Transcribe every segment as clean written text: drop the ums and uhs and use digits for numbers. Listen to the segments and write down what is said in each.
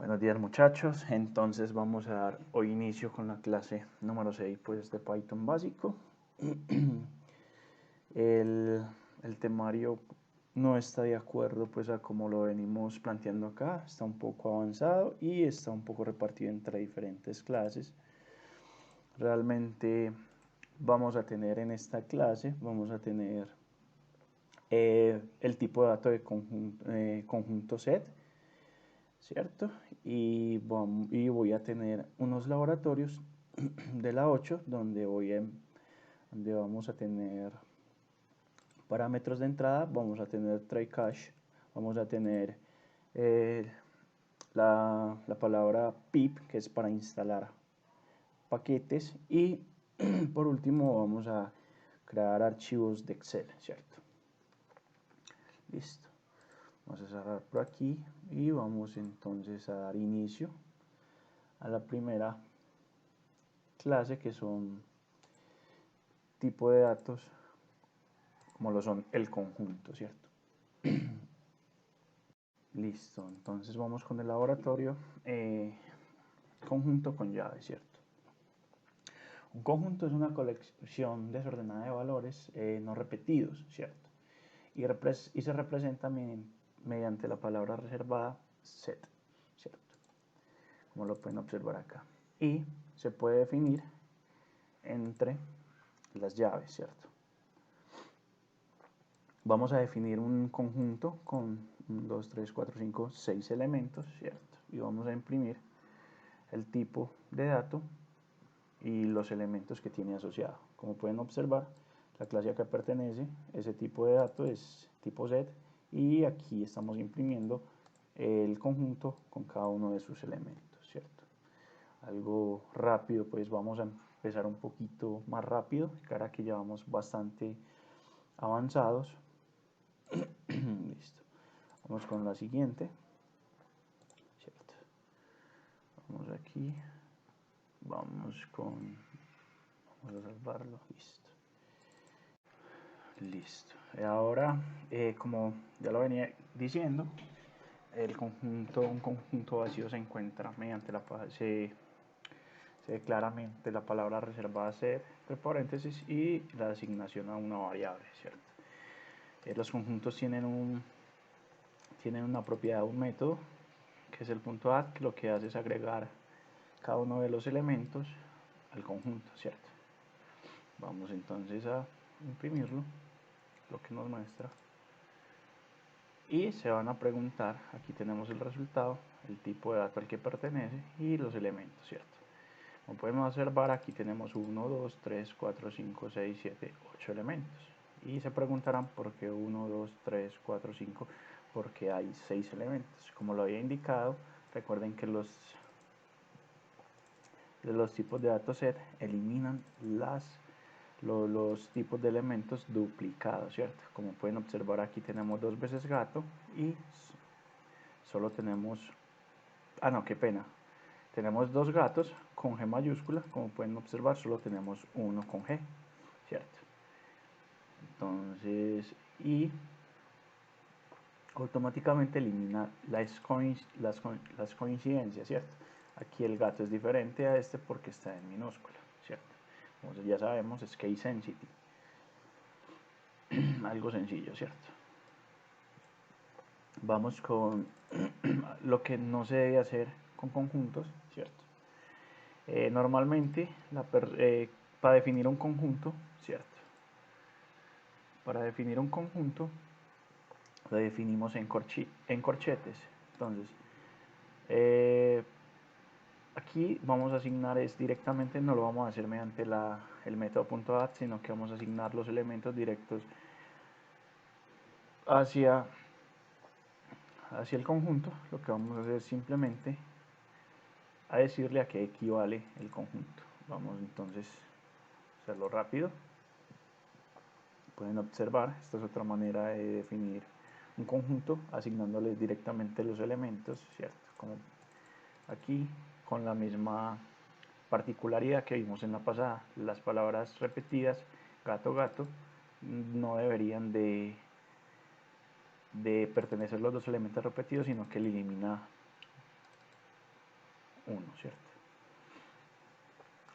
Buenos días muchachos, entonces vamos a dar hoy inicio con la clase número 6 pues, de Python básico. el temario no está de acuerdo pues a como lo venimos planteando acá, está un poco avanzado y está un poco repartido entre diferentes clases. Realmente vamos a tener en esta clase, vamos a tener el tipo de dato de conjunto set, ¿cierto? Y voy a tener unos laboratorios de la 8 donde vamos a tener parámetros de entrada, vamos a tener try catch, vamos a tener la palabra pip, que es para instalar paquetes, y por último vamos a crear archivos de Excel, ¿cierto? Listo. Vamos a cerrar por aquí y vamos entonces a dar inicio a la primera clase, que son tipo de datos como lo son el conjunto, ¿cierto? Listo, entonces vamos con el laboratorio conjunto con llave, ¿cierto? Un conjunto es una colección desordenada de valores no repetidos, ¿cierto? Y se representa mediante la palabra reservada set, ¿cierto? Como lo pueden observar acá. Y se puede definir entre las llaves, ¿cierto? Vamos a definir un conjunto con 1, 2, 3, 4, 5, 6 elementos, ¿cierto? Y vamos a imprimir el tipo de dato y los elementos que tiene asociado. Como pueden observar, la clase a que pertenece ese tipo de dato es tipo set, y aquí estamos imprimiendo el conjunto con cada uno de sus elementos, ¿cierto? Algo rápido, pues vamos a empezar un poquito más rápido, cara que ya vamos bastante avanzados. Listo. Vamos con la siguiente, ¿cierto? Vamos aquí, vamos a salvarlo, listo. Ahora, como ya lo venía diciendo, un conjunto vacío se encuentra mediante se claramente la palabra reservada ser, entre paréntesis, y la asignación a una variable, ¿cierto? Los conjuntos tienen una propiedad, un método, que es el punto add, que lo que hace es agregar cada uno de los elementos al conjunto, ¿cierto? Vamos entonces a imprimirlo, lo que nos muestra, y se van a preguntar, aquí tenemos el resultado, el tipo de dato al que pertenece y los elementos, ¿cierto? Como podemos observar, aquí tenemos 1, 2, 3, 4, 5, 6, 7, 8 elementos. Y se preguntarán por qué 1, 2, 3, 4, 5, porque hay 6 elementos. Como lo había indicado, recuerden que los tipos de dataset eliminan los tipos de elementos duplicados, ¿cierto? Como pueden observar, aquí tenemos 2 veces gato y solo tenemos, no, qué pena, tenemos 2 gatos con G mayúscula. Como pueden observar, solo tenemos uno con G, ¿cierto? Entonces, y automáticamente elimina las coincidencias, ¿cierto? Aquí el gato es diferente a este porque está en minúscula, ¿cierto? Como ya sabemos, es case sensitive. Algo sencillo, ¿cierto? Vamos con lo que no se debe hacer con conjuntos, ¿cierto? Normalmente, para definir un conjunto, ¿cierto? Para definir un conjunto, lo definimos en corchetes. Entonces, aquí vamos a asignar directamente, no lo vamos a hacer mediante el método .add, sino que vamos a asignar los elementos directos hacia el conjunto. Lo que vamos a hacer es simplemente a decirle a qué equivale el conjunto. Vamos entonces a hacerlo rápido. Pueden observar, esta es otra manera de definir un conjunto, asignándoles directamente los elementos, ¿cierto? Como aquí, con la misma particularidad que vimos en la pasada, las palabras repetidas, gato, gato, no deberían de pertenecer los dos elementos repetidos, sino que elimina 1, ¿cierto?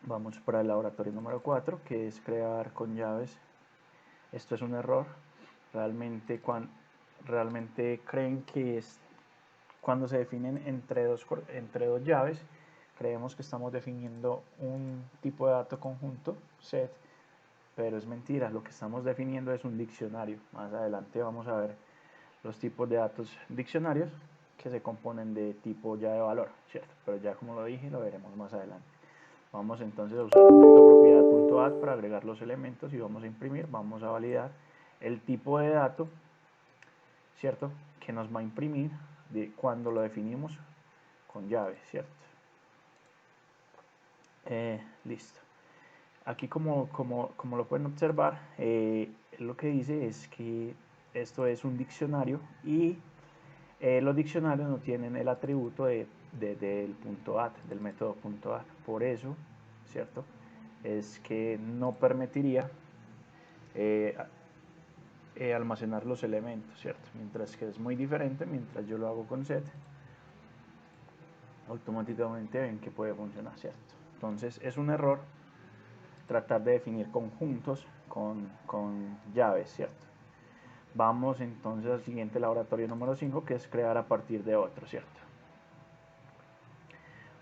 Vamos para el laboratorio número 4, que es crear con llaves. Esto es un error. Realmente creen que es cuando se definen entre dos llaves, creemos que estamos definiendo un tipo de dato conjunto, set, pero es mentira. Lo que estamos definiendo es un diccionario. Más adelante vamos a ver los tipos de datos diccionarios que se componen de tipo ya de valor, ¿cierto? Pero ya como lo dije, lo veremos más adelante. Vamos entonces a usar el método propiedad.add para agregar los elementos y vamos a imprimir, vamos a validar el tipo de dato, ¿cierto? Que nos va a imprimir cuando lo definimos con llave, ¿cierto? Listo. Aquí como lo pueden observar, lo que dice es que esto es un diccionario y los diccionarios no tienen el atributo del punto add, del método punto add. Por eso, ¿cierto? Es que no permitiría almacenar los elementos, ¿cierto? Mientras que es muy diferente, mientras yo lo hago con set, automáticamente ven que puede funcionar, ¿cierto? Entonces es un error tratar de definir conjuntos con llaves, ¿cierto? Vamos entonces al siguiente laboratorio número 5, que es crear a partir de otro, ¿cierto?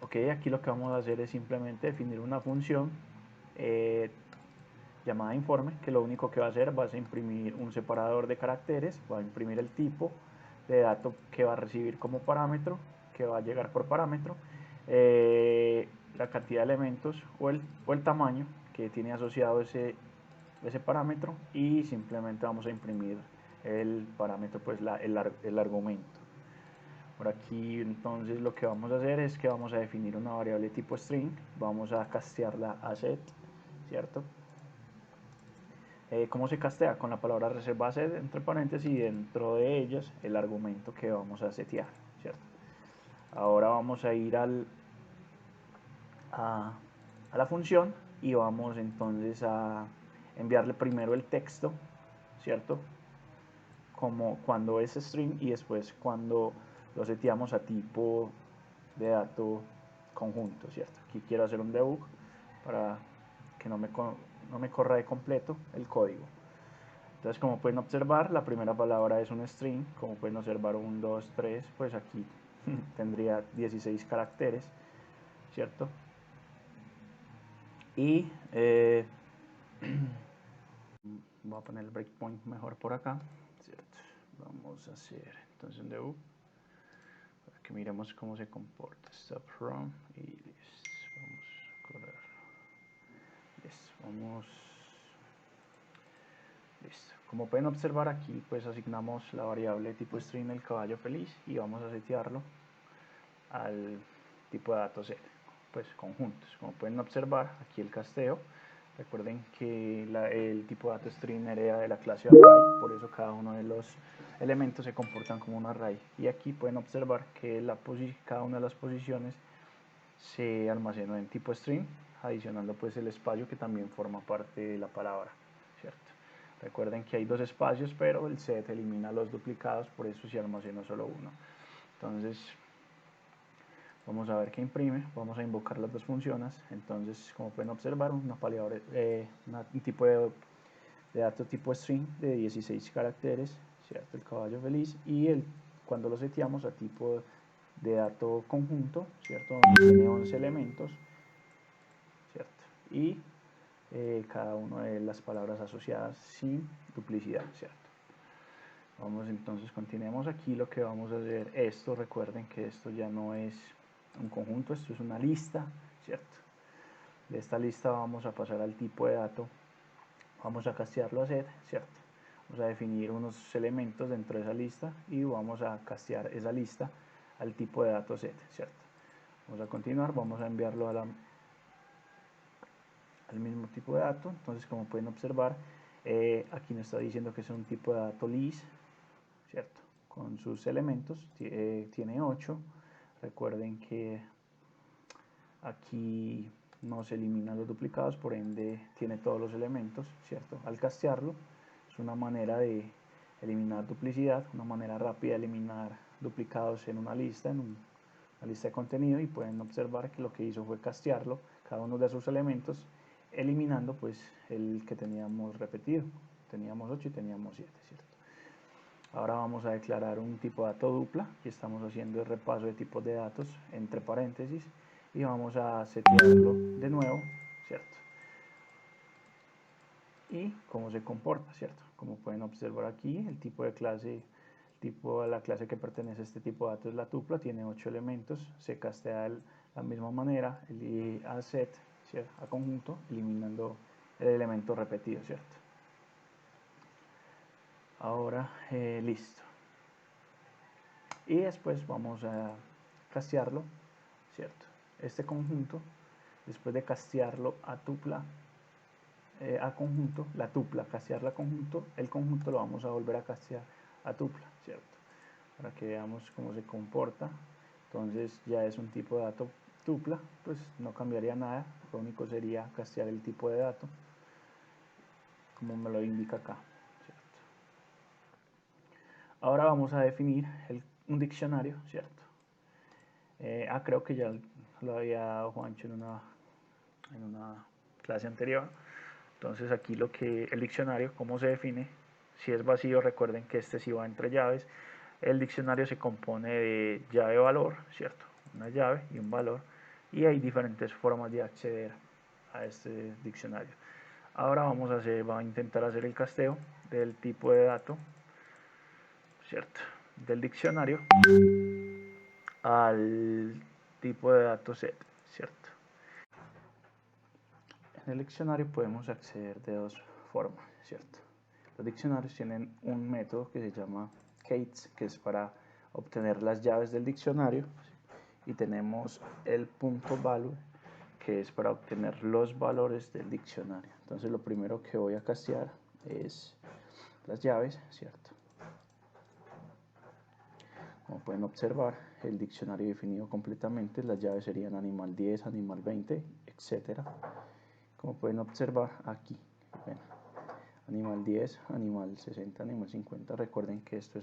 Ok, aquí lo que vamos a hacer es simplemente definir una función llamada informe, que lo único que va a hacer va a imprimir un separador de caracteres, va a imprimir el tipo de dato que va a recibir como parámetro, que va a llegar por parámetro, la cantidad de elementos o el tamaño que tiene asociado ese parámetro, y simplemente vamos a imprimir el parámetro, pues el argumento. Por aquí entonces lo que vamos a hacer es que vamos a definir una variable tipo string, vamos a castearla a set, ¿cierto? ¿Cómo se castea? Con la palabra reserva set entre paréntesis y dentro de ellas el argumento que vamos a setear, ¿cierto? Ahora vamos a ir a la función y vamos entonces a enviarle primero el texto, ¿cierto? Como cuando es string, y después cuando lo seteamos a tipo de dato conjunto, ¿cierto? Aquí quiero hacer un debug para que no me corra de completo el código. Entonces, como pueden observar, la primera palabra es un string. Como pueden observar, 1, 2, 3, pues aquí tendría 16 caracteres, ¿cierto? Y voy a poner el breakpoint mejor por acá, ¿cierto? Vamos a hacer entonces un debug para que miremos cómo se comporta. Stop from y listo. Vamos a correr. Listo, vamos. Listo. Como pueden observar aquí, pues asignamos la variable tipo string el caballo feliz y vamos a setearlo al tipo de datos set, pues conjuntos. Como pueden observar aquí el casteo, recuerden que el tipo de dato string hereda de la clase array, por eso cada uno de los elementos se comportan como un array. Y aquí pueden observar que cada una de las posiciones se almacenó en tipo string, adicionando pues el espacio que también forma parte de la palabra, ¿cierto? Recuerden que hay dos espacios, pero el set elimina los duplicados, por eso se almacenó solo uno. Entonces, vamos a ver qué imprime, vamos a invocar las dos funciones. Entonces, como pueden observar, un tipo de dato tipo string de 16 caracteres, ¿cierto? El caballo feliz, y cuando lo seteamos a tipo de dato conjunto, ¿cierto? Donde tiene 11 elementos, ¿cierto? Y cada una de las palabras asociadas sin duplicidad, ¿cierto? Vamos entonces, continuemos aquí. Lo que vamos a hacer, recuerden que esto ya no es un conjunto, esto es una lista, ¿cierto? De esta lista vamos a pasar al tipo de dato, vamos a castearlo a set, ¿cierto? Vamos a definir unos elementos dentro de esa lista y vamos a castear esa lista al tipo de dato set, ¿cierto? Vamos a continuar, vamos a enviarlo al mismo tipo de dato. Entonces, como pueden observar, aquí nos está diciendo que es un tipo de dato list, ¿cierto? Con sus elementos, tiene 8. Recuerden que aquí no se eliminan los duplicados, por ende tiene todos los elementos, ¿cierto? Al castearlo es una manera de eliminar duplicidad, una manera rápida de eliminar duplicados en una lista, en un la lista de contenido, y pueden observar que lo que hizo fue castearlo, cada uno de sus elementos, eliminando pues el que teníamos repetido. Teníamos 8 y teníamos 7, ¿cierto? Ahora vamos a declarar un tipo de dato dupla, y estamos haciendo el repaso de tipos de datos entre paréntesis, y vamos a setearlo de nuevo, ¿cierto? Y cómo se comporta, ¿cierto? Como pueden observar aquí, el tipo de clase, tipo a la clase que pertenece a este tipo de datos es la tupla, tiene 8 elementos, se castea de la misma manera, el a set, ¿cierto? A conjunto, eliminando el elemento repetido, ¿cierto? Ahora, listo. Y después vamos a castearlo, ¿cierto? Este conjunto, después de castearlo a tupla, a conjunto, la tupla, castearla a conjunto, el conjunto lo vamos a volver a castear a tupla, ¿cierto? Para que veamos cómo se comporta. Entonces ya es un tipo de dato tupla, pues no cambiaría nada, lo único sería castear el tipo de dato, como me lo indica acá, ¿cierto? Ahora vamos a definir un diccionario, ¿cierto? Creo que ya lo había dado Juancho en una clase anterior. Entonces aquí el diccionario, ¿cómo se define? Si es vacío, recuerden que este sí va entre llaves. El diccionario se compone de llave-valor, ¿cierto? Una llave y un valor. Y hay diferentes formas de acceder a este diccionario. Ahora vamos a intentar hacer el casteo del tipo de dato, ¿cierto? Del diccionario al tipo de dato set, ¿cierto? En el diccionario podemos acceder de dos formas, ¿cierto? Los diccionarios tienen un método que se llama Cates, que es para obtener las llaves del diccionario, y tenemos el punto value, que es para obtener los valores del diccionario. Entonces lo primero que voy a castear es las llaves, ¿cierto? Como pueden observar, el diccionario definido completamente, las llaves serían animal 10, animal 20, etc. Como pueden observar aquí, bueno, animal 10, animal 60, animal 50. Recuerden que esto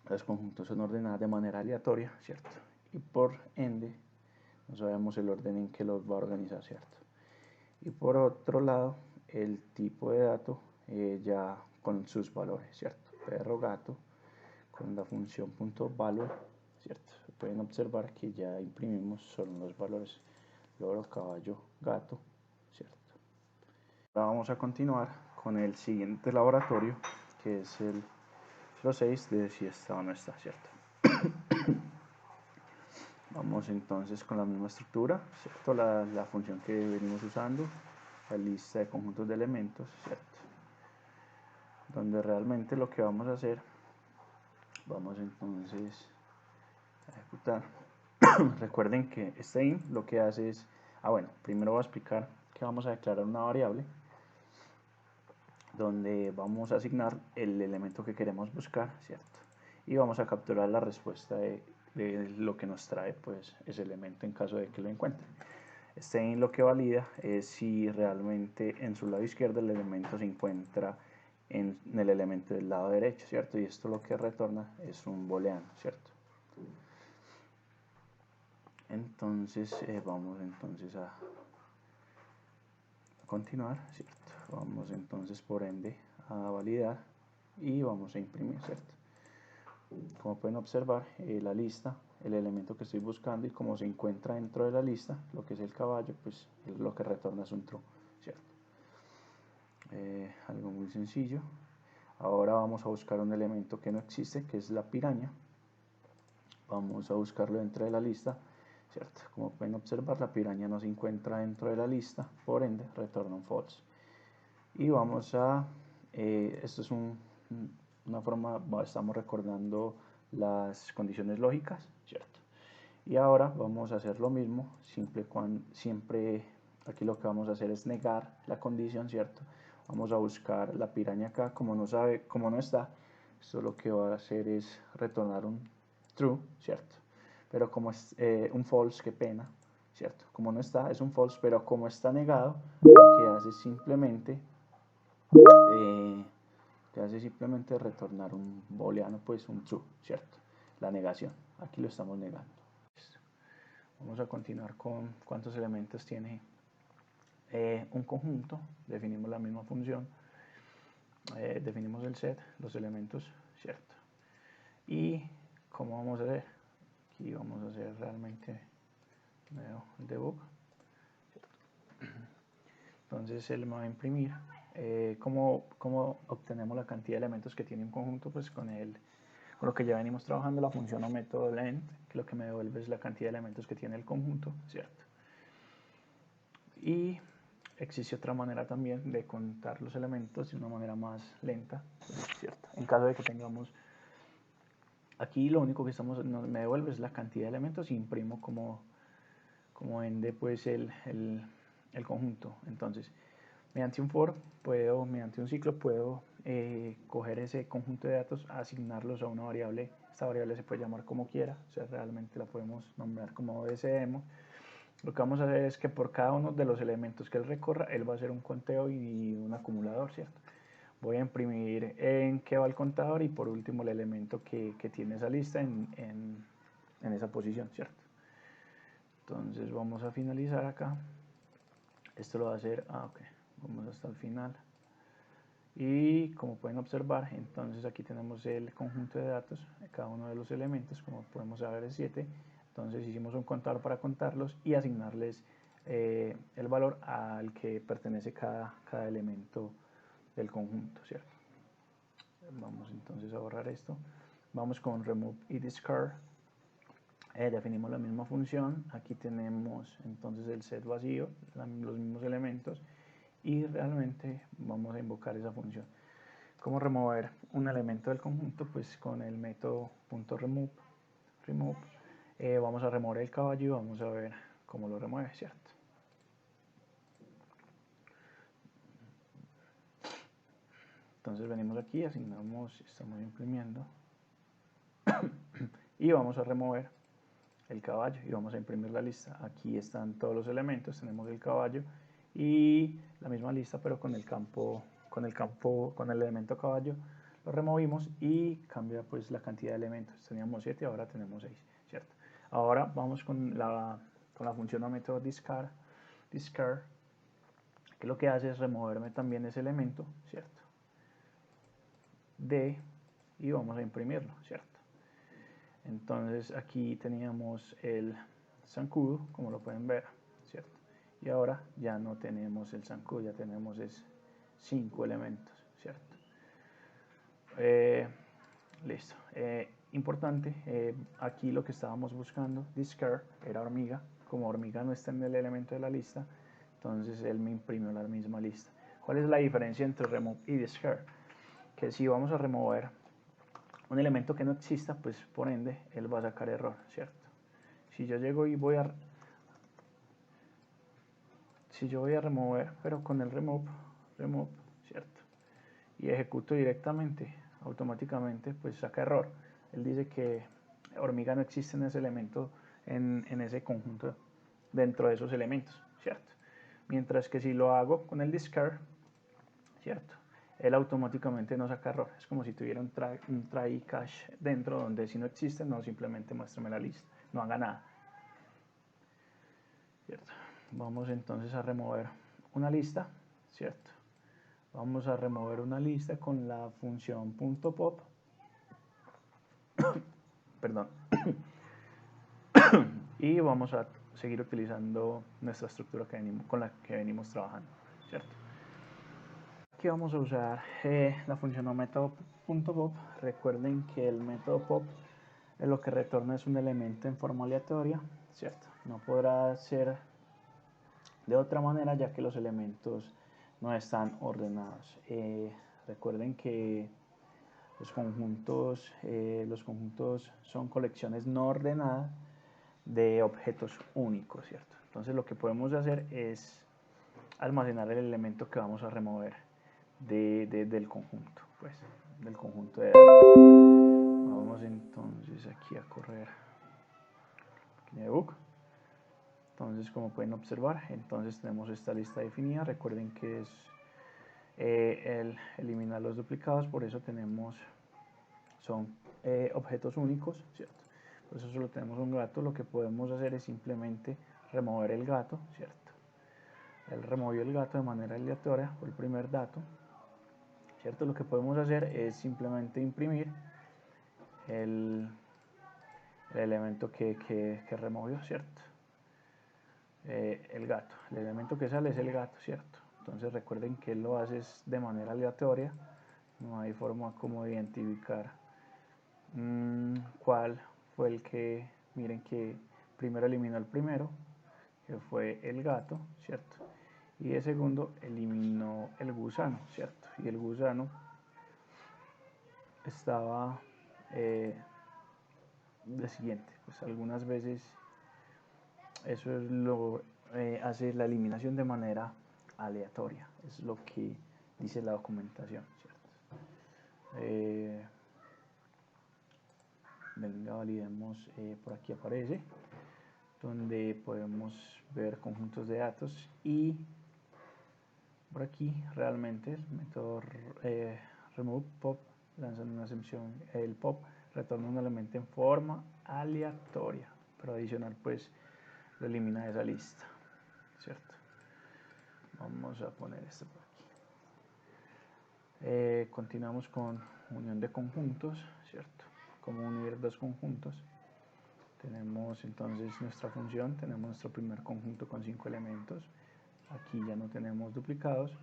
los conjuntos son ordenados de manera aleatoria, ¿cierto? Y por ende, no sabemos el orden en que los va a organizar, ¿cierto? Y por otro lado, el tipo de dato ya con sus valores, ¿cierto? Perro, gato, con la función .value, ¿cierto? Pueden observar que ya imprimimos solo los valores loro, caballo, gato, ¿cierto? Ahora vamos a continuar con el siguiente laboratorio, que es el 6 de si está o no está, ¿cierto? Vamos entonces con la misma estructura, ¿cierto? La función que venimos usando, la lista de conjuntos de elementos, ¿cierto? Donde realmente lo que vamos a hacer, vamos entonces a ejecutar. Recuerden que este in lo que hace es, bueno, primero voy a explicar que vamos a declarar una variable donde vamos a asignar el elemento que queremos buscar, ¿cierto? Y vamos a capturar la respuesta de lo que nos trae pues ese elemento en caso de que lo encuentre. Este in lo que valida es si realmente en su lado izquierdo el elemento se encuentra en el elemento del lado derecho, ¿cierto? Y esto lo que retorna es un booleano, ¿cierto? Entonces vamos entonces a continuar, ¿cierto? Vamos entonces por ende a validar y vamos a imprimir, ¿cierto? Como pueden observar, la lista, el elemento que estoy buscando y como se encuentra dentro de la lista, lo que es el caballo, pues lo que retorna es un true, ¿cierto? Algo muy sencillo. Ahora vamos a buscar un elemento que no existe, que es la piraña. Vamos a buscarlo dentro de la lista, ¿cierto? Como pueden observar, la piraña no se encuentra dentro de la lista, por ende retorna un false. Y vamos a, esto es una forma, estamos recordando las condiciones lógicas, ¿cierto? Y ahora vamos a hacer lo mismo, siempre aquí lo que vamos a hacer es negar la condición, ¿cierto? Vamos a buscar la piraña acá, como no está, esto lo que va a hacer es retornar un true, ¿cierto? Pero como es un false, qué pena, ¿cierto? Como no está, es un false, pero como está negado, lo que hace es simplemente que hace simplemente retornar un booleano, pues un true, ¿cierto? La negación, aquí lo estamos negando. Vamos a continuar con cuántos elementos tiene un conjunto. Definimos la misma función, definimos el set, los elementos, ¿cierto? Y ¿cómo vamos a hacer? Aquí vamos a hacer realmente el debug, ¿cierto? Entonces él me va a imprimir. ¿Cómo obtenemos la cantidad de elementos que tiene un conjunto? Pues con lo que ya venimos trabajando, la función o método length, que lo que me devuelve es la cantidad de elementos que tiene el conjunto, ¿cierto? Y existe otra manera también de contar los elementos de una manera más lenta, ¿cierto? En caso de que tengamos, aquí lo único que me devuelve es la cantidad de elementos y imprimo como ende pues el conjunto. Entonces, mediante un for, mediante un ciclo, puedo coger ese conjunto de datos, asignarlos a una variable. Esta variable se puede llamar como quiera, o sea, realmente la podemos nombrar como deseemos. Lo que vamos a hacer es que por cada uno de los elementos que él recorra, él va a hacer un conteo y un acumulador, ¿cierto? Voy a imprimir en qué va el contador y por último el elemento que tiene esa lista en esa posición, ¿cierto? Entonces vamos a finalizar acá. Esto lo va a hacer, ok, vamos hasta el final. Y como pueden observar, entonces aquí tenemos el conjunto de datos, cada uno de los elementos, como podemos ver es 7. Entonces hicimos un contador para contarlos y asignarles el valor al que pertenece cada elemento del conjunto, ¿cierto? Vamos entonces a borrar esto. Vamos con remove y discard. Definimos la misma función. Aquí tenemos entonces el set vacío, los mismos elementos, y realmente vamos a invocar esa función. ¿Cómo remover un elemento del conjunto? Pues con el método .remove. Vamos a remover el caballo y vamos a ver cómo lo remueve, ¿cierto? Entonces venimos aquí, asignamos, estamos imprimiendo y vamos a remover el caballo y vamos a imprimir la lista. Aquí están todos los elementos, tenemos el caballo y la misma lista, pero con el elemento caballo lo removimos y cambia pues la cantidad de elementos. Teníamos 7, ahora tenemos 6, ¿cierto? Ahora vamos con la función o método discard, que lo que hace es removerme también ese elemento, ¿cierto? Y vamos a imprimirlo, ¿cierto? Entonces aquí teníamos el zancudo, como lo pueden ver, ¿cierto? Y ahora ya no tenemos el zancudo, ya tenemos 5 elementos, ¿cierto? Listo. Importante, aquí lo que estábamos buscando, discard, era hormiga. Como hormiga no está en el elemento de la lista, entonces él me imprimió la misma lista. ¿Cuál es la diferencia entre remove y discard? Que si vamos a remover un elemento que no exista, pues por ende él va a sacar error, ¿cierto? Si yo llego y voy a remover, pero con el remove, ¿cierto? Y ejecuto directamente, automáticamente, pues saca error. Él dice que hormiga no existe en ese elemento, en ese conjunto, dentro de esos elementos, ¿cierto? Mientras que si lo hago con el discard, ¿cierto? Él automáticamente no saca error. Es como si tuviera un try catch dentro, donde si no existe, no, simplemente muéstrame la lista, no haga nada, ¿cierto? Vamos entonces a remover una lista, ¿cierto? Vamos a remover una lista con la función .pop, perdón, y vamos a seguir utilizando nuestra estructura con la que venimos trabajando, ¿cierto? Aquí vamos a usar la función o método .pop. Recuerden que el método pop lo que retorna es un elemento en forma aleatoria, ¿cierto? No podrá ser de otra manera ya que los elementos no están ordenados. Recuerden que los conjuntos son colecciones no ordenadas de objetos únicos, ¿cierto? Entonces lo que podemos hacer es almacenar el elemento que vamos a remover del conjunto, pues, del conjunto de datos. Vamos entonces aquí a correr debug. Entonces, como pueden observar, entonces tenemos esta lista definida. Recuerden que es eliminar los duplicados, por eso son objetos únicos, ¿cierto? Por eso solo tenemos un gato. Lo que podemos hacer es simplemente remover el gato, ¿cierto? Él removió el gato de manera aleatoria por el primer dato, ¿cierto? Lo que podemos hacer es simplemente imprimir el elemento que removió, ¿cierto? El gato, el elemento que sale es el gato, ¿cierto? Entonces recuerden que él lo hace de manera aleatoria, no hay forma como de identificar cuál fue el que, miren que primero eliminó el primero, que fue el gato, ¿cierto? Y de segundo eliminó el gusano, ¿cierto? Y el gusano estaba de siguiente, pues algunas veces eso es lo hace la eliminación de manera aleatoria, es lo que dice la documentación, ¿cierto? Venga, validemos, por aquí aparece, donde podemos ver conjuntos de datos y por aquí realmente el método remove pop lanza una excepción, el pop retorna un elemento en forma aleatoria, pero adicional pues lo elimina de esa lista, ¿cierto? Vamos a poner esto por aquí. Continuamos con unión de conjuntos, ¿cierto? Como unir dos conjuntos. Tenemos entonces nuestra función, tenemos nuestro primer conjunto con 5 elementos. Aquí ya no tenemos duplicados,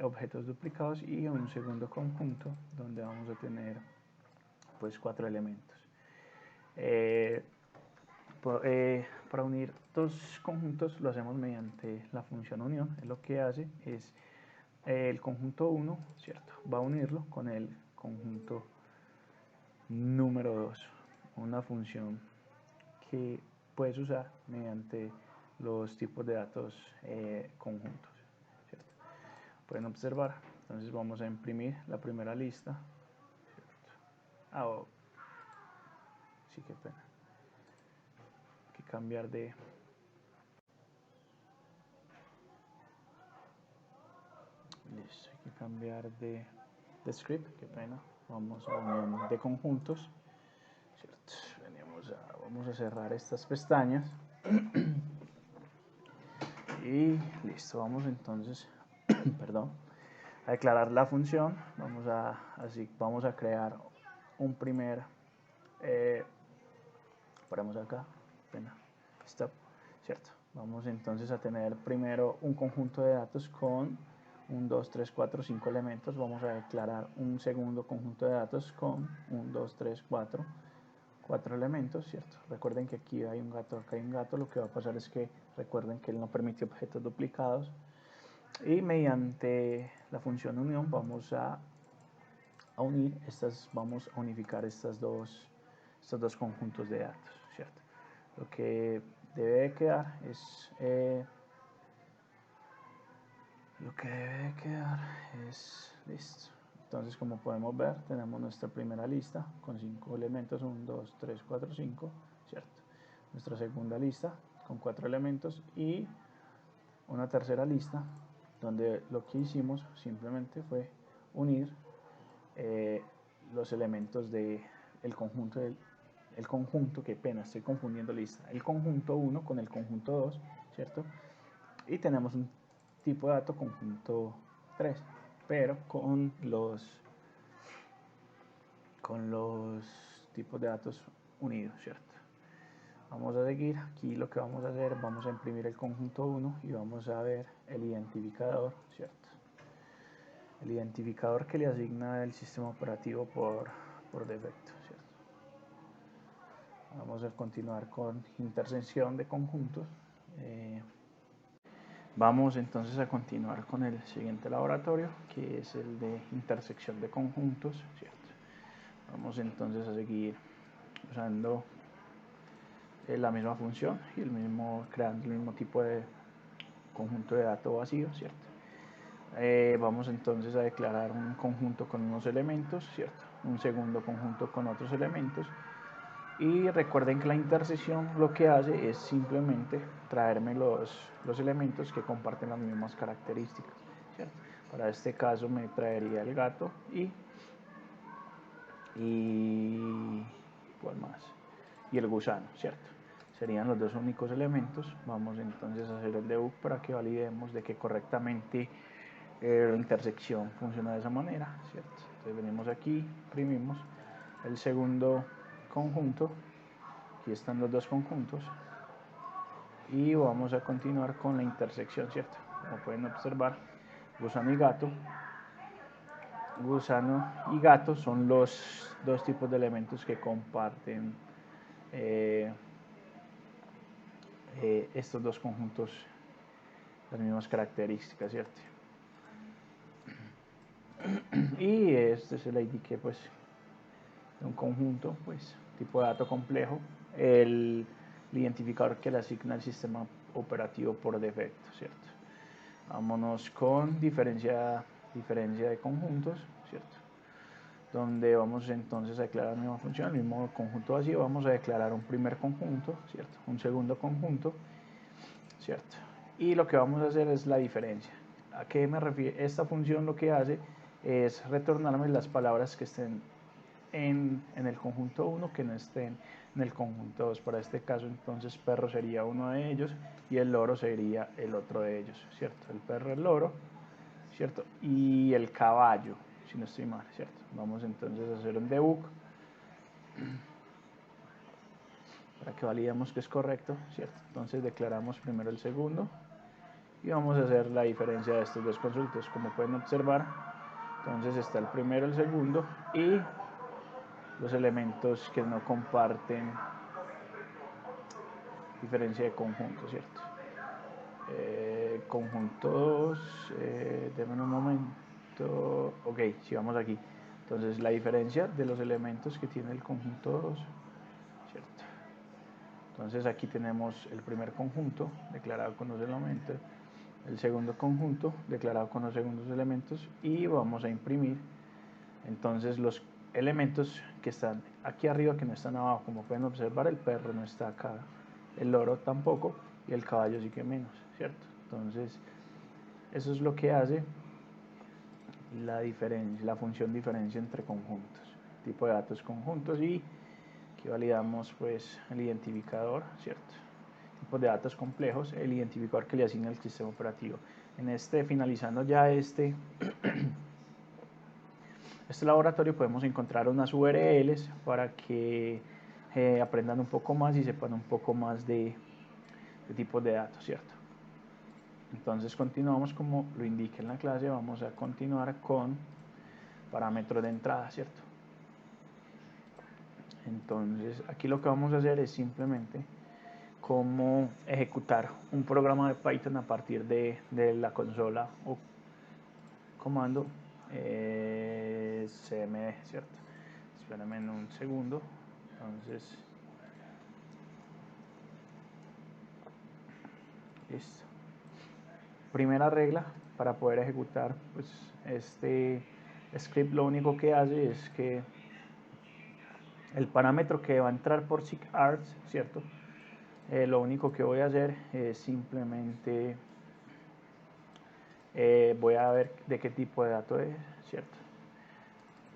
objetos duplicados, y un segundo conjunto donde vamos a tener pues 4 elementos. Para unir dos conjuntos lo hacemos mediante la función unión. Lo que hace es el conjunto 1, ¿cierto? Va a unirlo con el conjunto número 2, una función que puedes usar mediante los tipos de datos conjuntos, ¿cierto? Pueden observar, entonces vamos a imprimir la primera lista, ¿cierto? Sí, qué pena, hay que cambiar de listo, hay que cambiar de script, qué pena. Vamos a unión de conjuntos, ¿cierto? Vamos a cerrar estas pestañas y listo. Vamos entonces perdón, a declarar la función. Vamos a crear un primer ponemos acá, pena, stop, ¿cierto? Vamos entonces a tener primero un conjunto de datos con 1, 2, 3, 4, 5 elementos. Vamos a declarar un segundo conjunto de datos con 1, 2, 3, 4 elementos, ¿cierto? Recuerden que aquí hay un gato, acá hay un gato. Lo que va a pasar es que recuerden que él no permite objetos duplicados. Y mediante la función unión vamos a unificar estos dos conjuntos de datos, ¿cierto? Lo que debe quedar es listo. Entonces, como podemos ver, tenemos nuestra primera lista con 5 elementos, 1, 2, 3, 4, 5, ¿cierto? Nuestra segunda lista con 4 elementos y una tercera lista donde lo que hicimos simplemente fue unir los elementos del conjunto qué pena, estoy confundiendo lista, el conjunto 1 con el conjunto 2, ¿cierto? Y tenemos un tipo de dato conjunto 3, pero con los tipos de datos unidos, ¿cierto? Vamos a seguir, aquí lo que vamos a hacer, vamos a imprimir el conjunto 1 y vamos a ver el identificador, ¿cierto? El identificador que le asigna el sistema operativo por defecto, ¿cierto? Vamos a continuar con intersección de conjuntos. Vamos entonces a continuar con el siguiente laboratorio, que es el de intersección de conjuntos, ¿cierto? Vamos entonces a seguir usando la misma función y creando el mismo tipo de conjunto de datos vacío, ¿cierto? Vamos entonces a declarar un conjunto con unos elementos, ¿cierto? Un segundo conjunto con otros elementos. Y recuerden que la intersección lo que hace es simplemente traerme los elementos que comparten las mismas características, ¿cierto? Para este caso me traería el gato y ¿cuál más? Y el gusano, ¿cierto? Serían los dos únicos elementos. Vamos entonces a hacer el debug para que validemos de que correctamente la intersección funciona de esa manera, ¿cierto? Entonces venimos aquí, imprimimos el segundo conjunto, aquí están los dos conjuntos, y vamos a continuar con la intersección, ¿cierto? Como pueden observar, gusano y gato son los dos tipos de elementos que comparten estos dos conjuntos, las mismas características, ¿cierto? Y este es el ID que pues de un conjunto, pues tipo de dato complejo, el identificador que le asigna el sistema operativo por defecto, ¿cierto? Vámonos con diferencia de conjuntos, ¿cierto? Donde vamos entonces a declarar la misma función, el mismo conjunto vacío, vamos a declarar un primer conjunto, ¿cierto? Un segundo conjunto, ¿cierto? Y lo que vamos a hacer es la diferencia. ¿A qué me refiero? Esta función lo que hace es retornarme las palabras que estén en el conjunto 1 que no estén en el conjunto 2. Para este caso entonces perro sería uno de ellos y el loro sería el otro de ellos, ¿cierto? El perro, el loro, ¿cierto? Y el caballo, si no estoy mal, ¿cierto? Vamos entonces a hacer un debug para que validemos que es correcto, ¿cierto? Entonces declaramos primero el segundo y vamos a hacer la diferencia de estos dos conjuntos. Como pueden observar, entonces está el primero, el segundo y los elementos que no comparten diferencia de conjunto, ¿cierto? Conjunto 2, denme un momento, ok, si vamos aquí, entonces la diferencia de los elementos que tiene el conjunto 2, ¿cierto? Entonces aquí tenemos el primer conjunto declarado con los elementos, el segundo conjunto declarado con los segundos elementos y vamos a imprimir entonces los elementos que están aquí arriba que no están abajo. Como pueden observar, el perro no está acá, el loro tampoco y el caballo sí que menos, ¿cierto? Entonces eso es lo que hace la función diferencia entre conjuntos, tipo de datos conjuntos, y aquí validamos pues el identificador, ¿cierto? Tipos de datos complejos, el identificador que le asigna el sistema operativo. Finalizando ya este laboratorio, podemos encontrar unas URLs para que aprendan un poco más y sepan un poco más de tipos de datos, ¿cierto? Entonces continuamos como lo indica en la clase. Vamos a continuar con parámetros de entrada, ¿cierto? Entonces aquí lo que vamos a hacer es simplemente cómo ejecutar un programa de Python a partir de la consola o comando cmd, ¿cierto? Espérenme un segundo. Entonces, listo. Primera regla para poder ejecutar pues este script, lo único que hace es que el parámetro que va a entrar por seekArgs, ¿cierto? Lo único que voy a hacer es simplemente voy a ver de qué tipo de dato es, ¿cierto?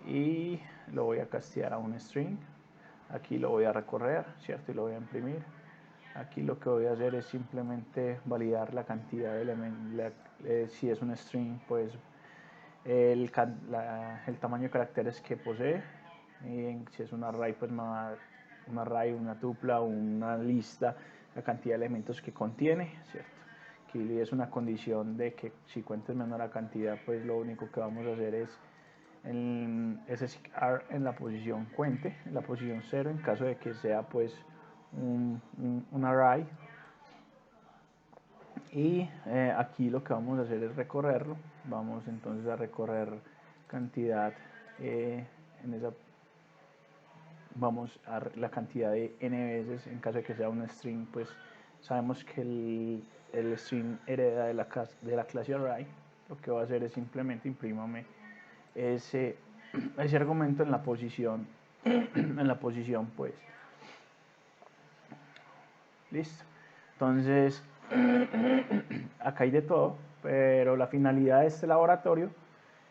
Y lo voy a castear a un string. Aquí lo voy a recorrer, ¿cierto? Y lo voy a imprimir. Aquí lo que voy a hacer es simplemente validar la cantidad de elementos. Si es un string, pues el tamaño de caracteres que posee. Y si es un array, pues un array, una tupla, una lista, la cantidad de elementos que contiene, ¿cierto? Aquí es una condición de que si cuenta es menor a cantidad, pues lo único que vamos a hacer es SCR en la posición cuente, en la posición 0, en caso de que sea pues un array. Y aquí lo que vamos a hacer es recorrerlo. Vamos entonces a recorrer cantidad en esa, vamos a la cantidad de n veces. En caso de que sea un string, pues sabemos que el string hereda de la clase array. Lo que va a hacer es simplemente imprímame ese argumento en la posición pues listo. Entonces acá hay de todo, pero la finalidad de este laboratorio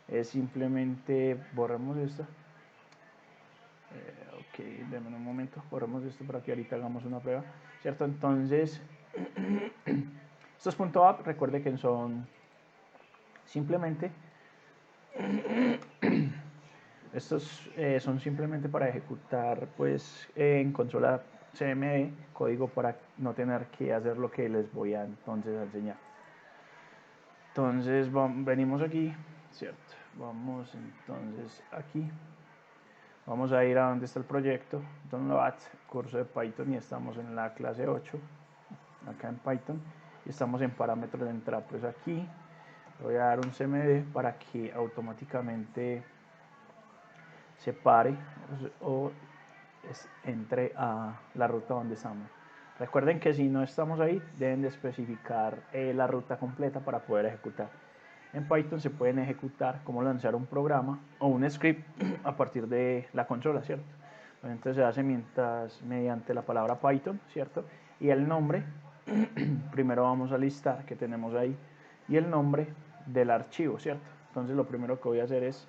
es simplemente, borremos esto, ok, denme un momento, borremos esto para que ahorita hagamos una prueba, ¿cierto? Entonces, estos .app, recuerde que son simplemente, estos son simplemente para ejecutar pues en consola CMD código para no tener que hacer lo que les voy a entonces enseñar. Entonces venimos aquí, ¿cierto? Vamos entonces aquí. Vamos a ir a donde está el proyecto, Download, curso de Python, y estamos en la clase 8, acá en Python, y estamos en parámetros de entrada. Pues aquí voy a dar un CMD para que automáticamente se pare o entre a la ruta donde estamos. Recuerden que si no estamos ahí, deben de especificar la ruta completa para poder ejecutar. En Python se pueden ejecutar como lanzar un programa o un script a partir de la consola, ¿cierto? Entonces se hace mediante la palabra Python, ¿cierto? Y el nombre, primero vamos a listar que tenemos ahí, y el nombre del archivo, ¿cierto? Entonces lo primero que voy a hacer es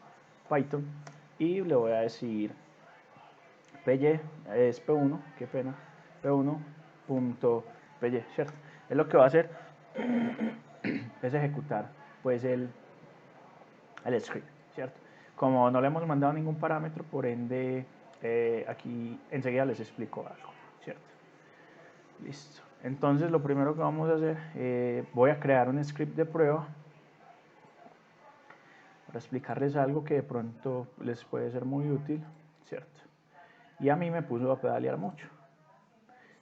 Python y le voy a decir py, es p1, qué pena, p1.py, ¿cierto? Es lo que va a hacer es ejecutar pues el script, ¿cierto? Como no le hemos mandado ningún parámetro, por ende aquí enseguida les explico algo, ¿cierto? Listo. Entonces lo primero que vamos a hacer, voy a crear un script de prueba para explicarles algo que de pronto les puede ser muy útil, ¿cierto? Y a mí me puso a pedalear mucho.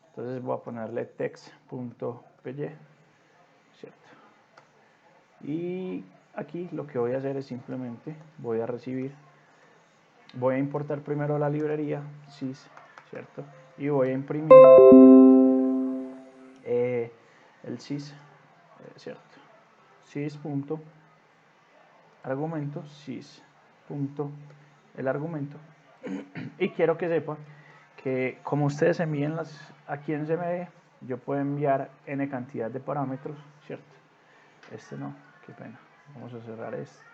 Entonces voy a ponerle text.py, ¿cierto? Y aquí lo que voy a hacer es simplemente voy a importar primero la librería sys, ¿cierto? Y voy a imprimir el sys, ¿cierto? Sys.argumento, el argumento. Y quiero que sepan que como ustedes envíen aquí en CMD, yo puedo enviar n cantidad de parámetros, ¿cierto? Este no, qué pena. Vamos a cerrar este.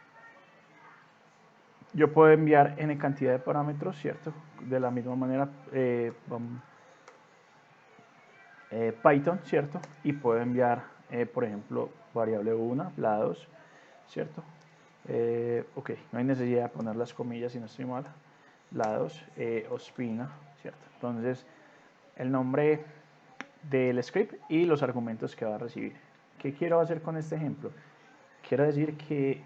Yo puedo enviar n cantidad de parámetros, ¿cierto? De la misma manera, Python, ¿cierto? Y puedo enviar, por ejemplo, variable 1, la 2, ¿cierto? Ok, no hay necesidad de poner las comillas si no estoy mal. La 2, Ospina, ¿cierto? Entonces, el nombre del script y los argumentos que va a recibir. ¿Qué quiero hacer con este ejemplo? Quiero decir que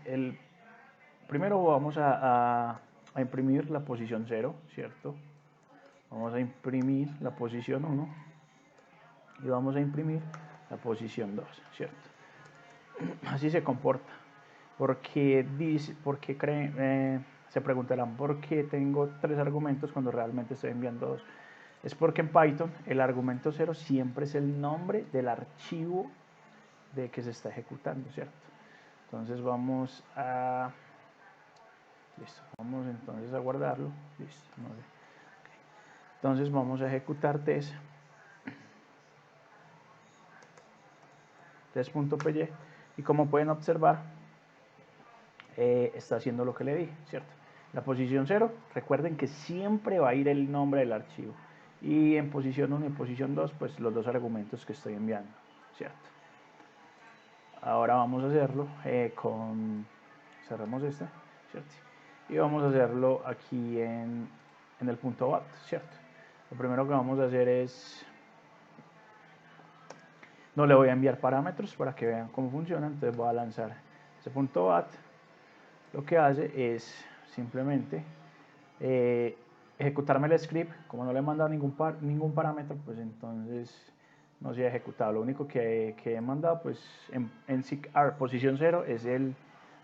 primero vamos a imprimir la posición 0, ¿cierto? Vamos a imprimir la posición 1 y vamos a imprimir la posición 2, ¿cierto? Así se comporta. Porque se preguntarán por qué tengo 3 argumentos cuando realmente estoy enviando 2. Es porque en Python el argumento 0 siempre es el nombre del archivo de que se está ejecutando, ¿cierto? Entonces vamos a... Listo, vamos entonces a guardarlo. Listo, no sé. Okay. Entonces vamos a ejecutar test.py y como pueden observar, está haciendo lo que le dije, ¿cierto? La posición 0, recuerden que siempre va a ir el nombre del archivo. Y en posición 1 y en posición 2, pues los dos argumentos que estoy enviando, ¿cierto? Ahora vamos a hacerlo cerramos esta, ¿cierto? Y vamos a hacerlo aquí en el punto .bat, ¿cierto? Lo primero que vamos a hacer es, no le voy a enviar parámetros para que vean cómo funciona, entonces voy a lanzar ese punto .bat. Lo que hace es simplemente ejecutarme el script. Como no le he mandado ningún parámetro, pues entonces no se ha ejecutado. Lo único que he mandado pues en SIGAR posición 0 es el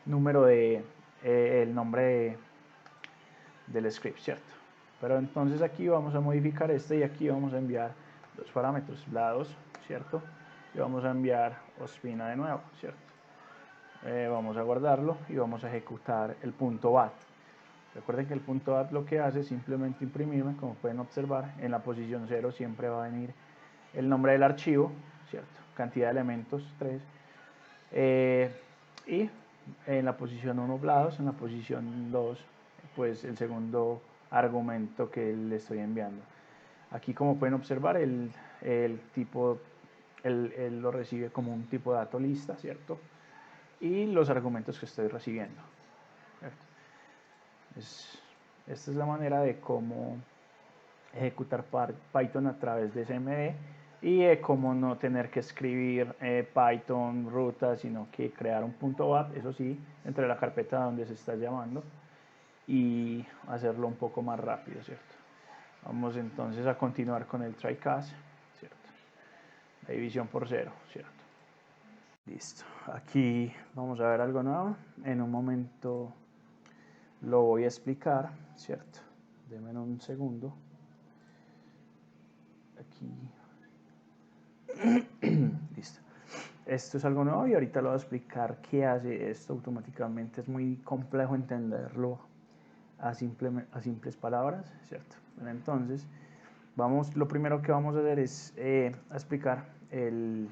número el nombre del script, ¿cierto? Pero entonces aquí vamos a modificar este y aquí vamos a enviar los parámetros, lados, ¿cierto? Y vamos a enviar Ospina de nuevo, ¿cierto? Vamos a guardarlo y vamos a ejecutar el punto .bat. Recuerden que el punto .bat lo que hace es simplemente imprimirme, como pueden observar, en la posición 0 siempre va a venir el nombre del archivo, ¿cierto? Cantidad de elementos 3. y en la posición 1 blados, en la posición 2 pues el segundo argumento que le estoy enviando. Aquí, como pueden observar, el tipo, él lo recibe como un tipo de dato lista, ¿cierto? Y los argumentos que estoy recibiendo, ¿cierto? Esta es la manera de cómo ejecutar Python a través de SMD y cómo no tener que escribir Python ruta, sino que crear un .bat, eso sí, entre la carpeta donde se está llamando, y hacerlo un poco más rápido, ¿cierto? Vamos entonces a continuar con el try catch, ¿cierto? La división por 0, ¿cierto? Listo. Aquí vamos a ver algo nuevo. En un momento lo voy a explicar, ¿cierto? Denme un segundo. Aquí. Listo. Esto es algo nuevo y ahorita lo voy a explicar qué hace esto automáticamente. Es muy complejo entenderlo a simples palabras, ¿cierto? Bueno, entonces, lo primero que vamos a hacer es explicar el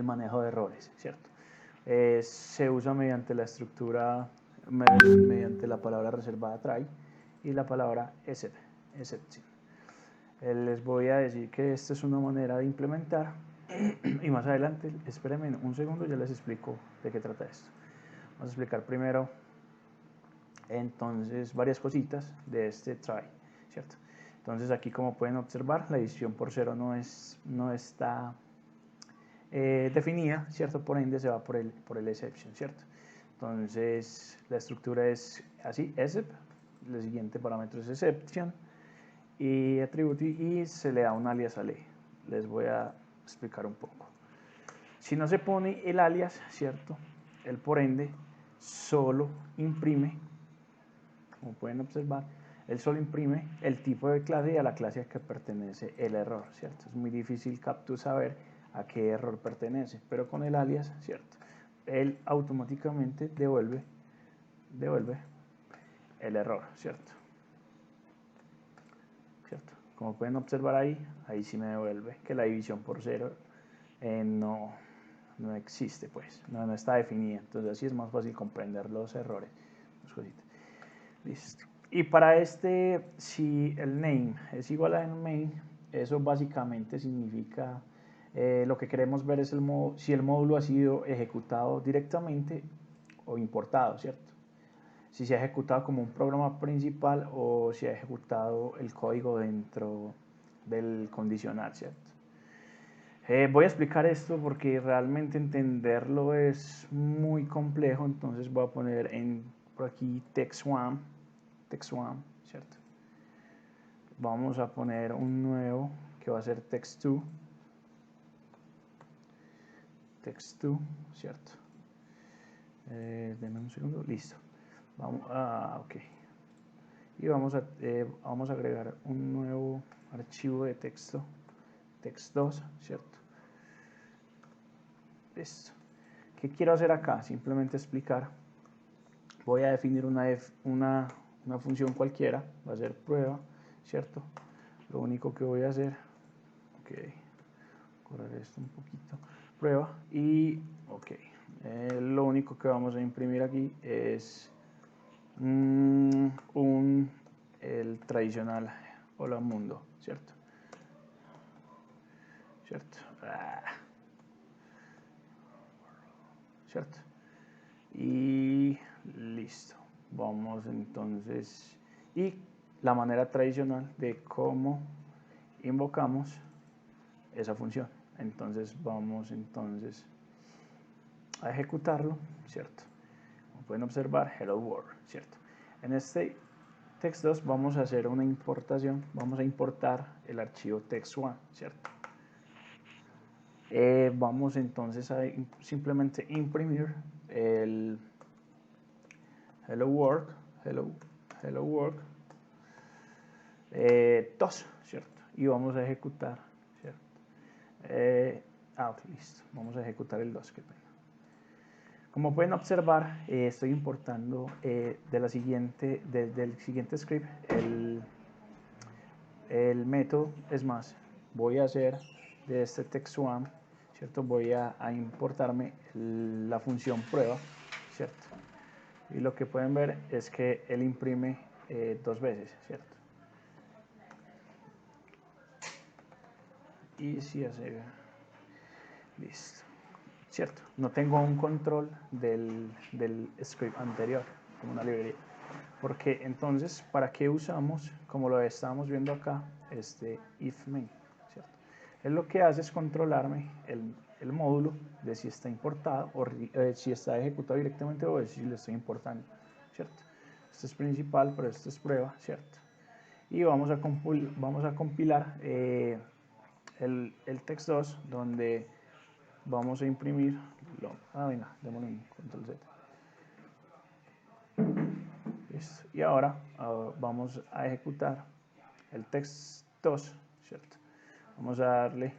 manejo de errores, ¿cierto? Se usa mediante la estructura, mediante la palabra reservada try y la palabra exception. Les voy a decir que esta es una manera de implementar y más adelante, espérenme un segundo, ya les explico de qué trata esto. Vamos a explicar primero entonces varias cositas de este try, ¿cierto? Entonces aquí, como pueden observar, la división por 0 no está definida, ¿cierto? Por ende se va por el exception, ¿cierto? Entonces la estructura es así, except, el siguiente parámetro es exception y atributo, y se le da un alias a ley. Les voy a explicar un poco. Si no se pone el alias, ¿cierto? El por ende solo imprime, como pueden observar, él solo imprime el tipo de clase y a la clase a que pertenece el error, ¿cierto? Es muy difícil saber a qué error pertenece, pero con el alias, ¿cierto? Él automáticamente devuelve el error, ¿cierto? ¿Cierto? Como pueden observar ahí sí me devuelve que la división por 0 no existe, pues, no está definida. Entonces así es más fácil comprender los errores. Listo. Y para si el name es igual a main, eso básicamente significa, lo que queremos ver es si el módulo ha sido ejecutado directamente o importado, ¿cierto? Si se ha ejecutado como un programa principal o si ha ejecutado el código dentro del condicional, ¿cierto? Voy a explicar esto porque realmente entenderlo es muy complejo, entonces voy a poner por aquí text1, ¿cierto? Vamos a poner un nuevo que va a ser text2, ¿cierto? Denme un segundo, listo. Ok. Y vamos a agregar un nuevo archivo de texto, text2, ¿cierto? Listo. ¿Qué quiero hacer acá? Simplemente explicar. Voy a definir una función cualquiera, va a ser prueba, ¿cierto? Lo único que voy a hacer, ok, correr esto un poquito, prueba, y ok, lo único que vamos a imprimir aquí es el tradicional hola mundo, ¿cierto? ¿Cierto? Y listo. Vamos entonces, y la manera tradicional de cómo invocamos esa función. Entonces vamos a ejecutarlo, ¿cierto? Como pueden observar, hello world, ¿cierto? En este text2 vamos a hacer una importación, vamos a importar el archivo text1, ¿cierto? Vamos entonces a simplemente imprimir el hello world, tos, ¿cierto? Y vamos a ejecutar, ¿cierto? Listo, vamos a ejecutar el 2, qué pena. Como pueden observar, estoy importando del siguiente script el método. Es más, voy a hacer de este text1, ¿cierto? Voy a importarme la función prueba, ¿cierto? Y lo que pueden ver es que él imprime 2 veces, ¿cierto? Y si hace, listo, ¿cierto? No tengo un control del script anterior, como una librería. Porque entonces, ¿para qué usamos, como lo estábamos viendo acá, este if main, ¿cierto? Él lo que hace es controlarme el módulo de si está importado o si está ejecutado directamente o de si lo estoy importando, ¿cierto? Esto es principal, pero esto es prueba, ¿cierto? Y vamos a compilar el text2 donde vamos a imprimir, venga, démosle un control Z. Listo. Y ahora vamos a ejecutar el text2, ¿cierto? Vamos a darle,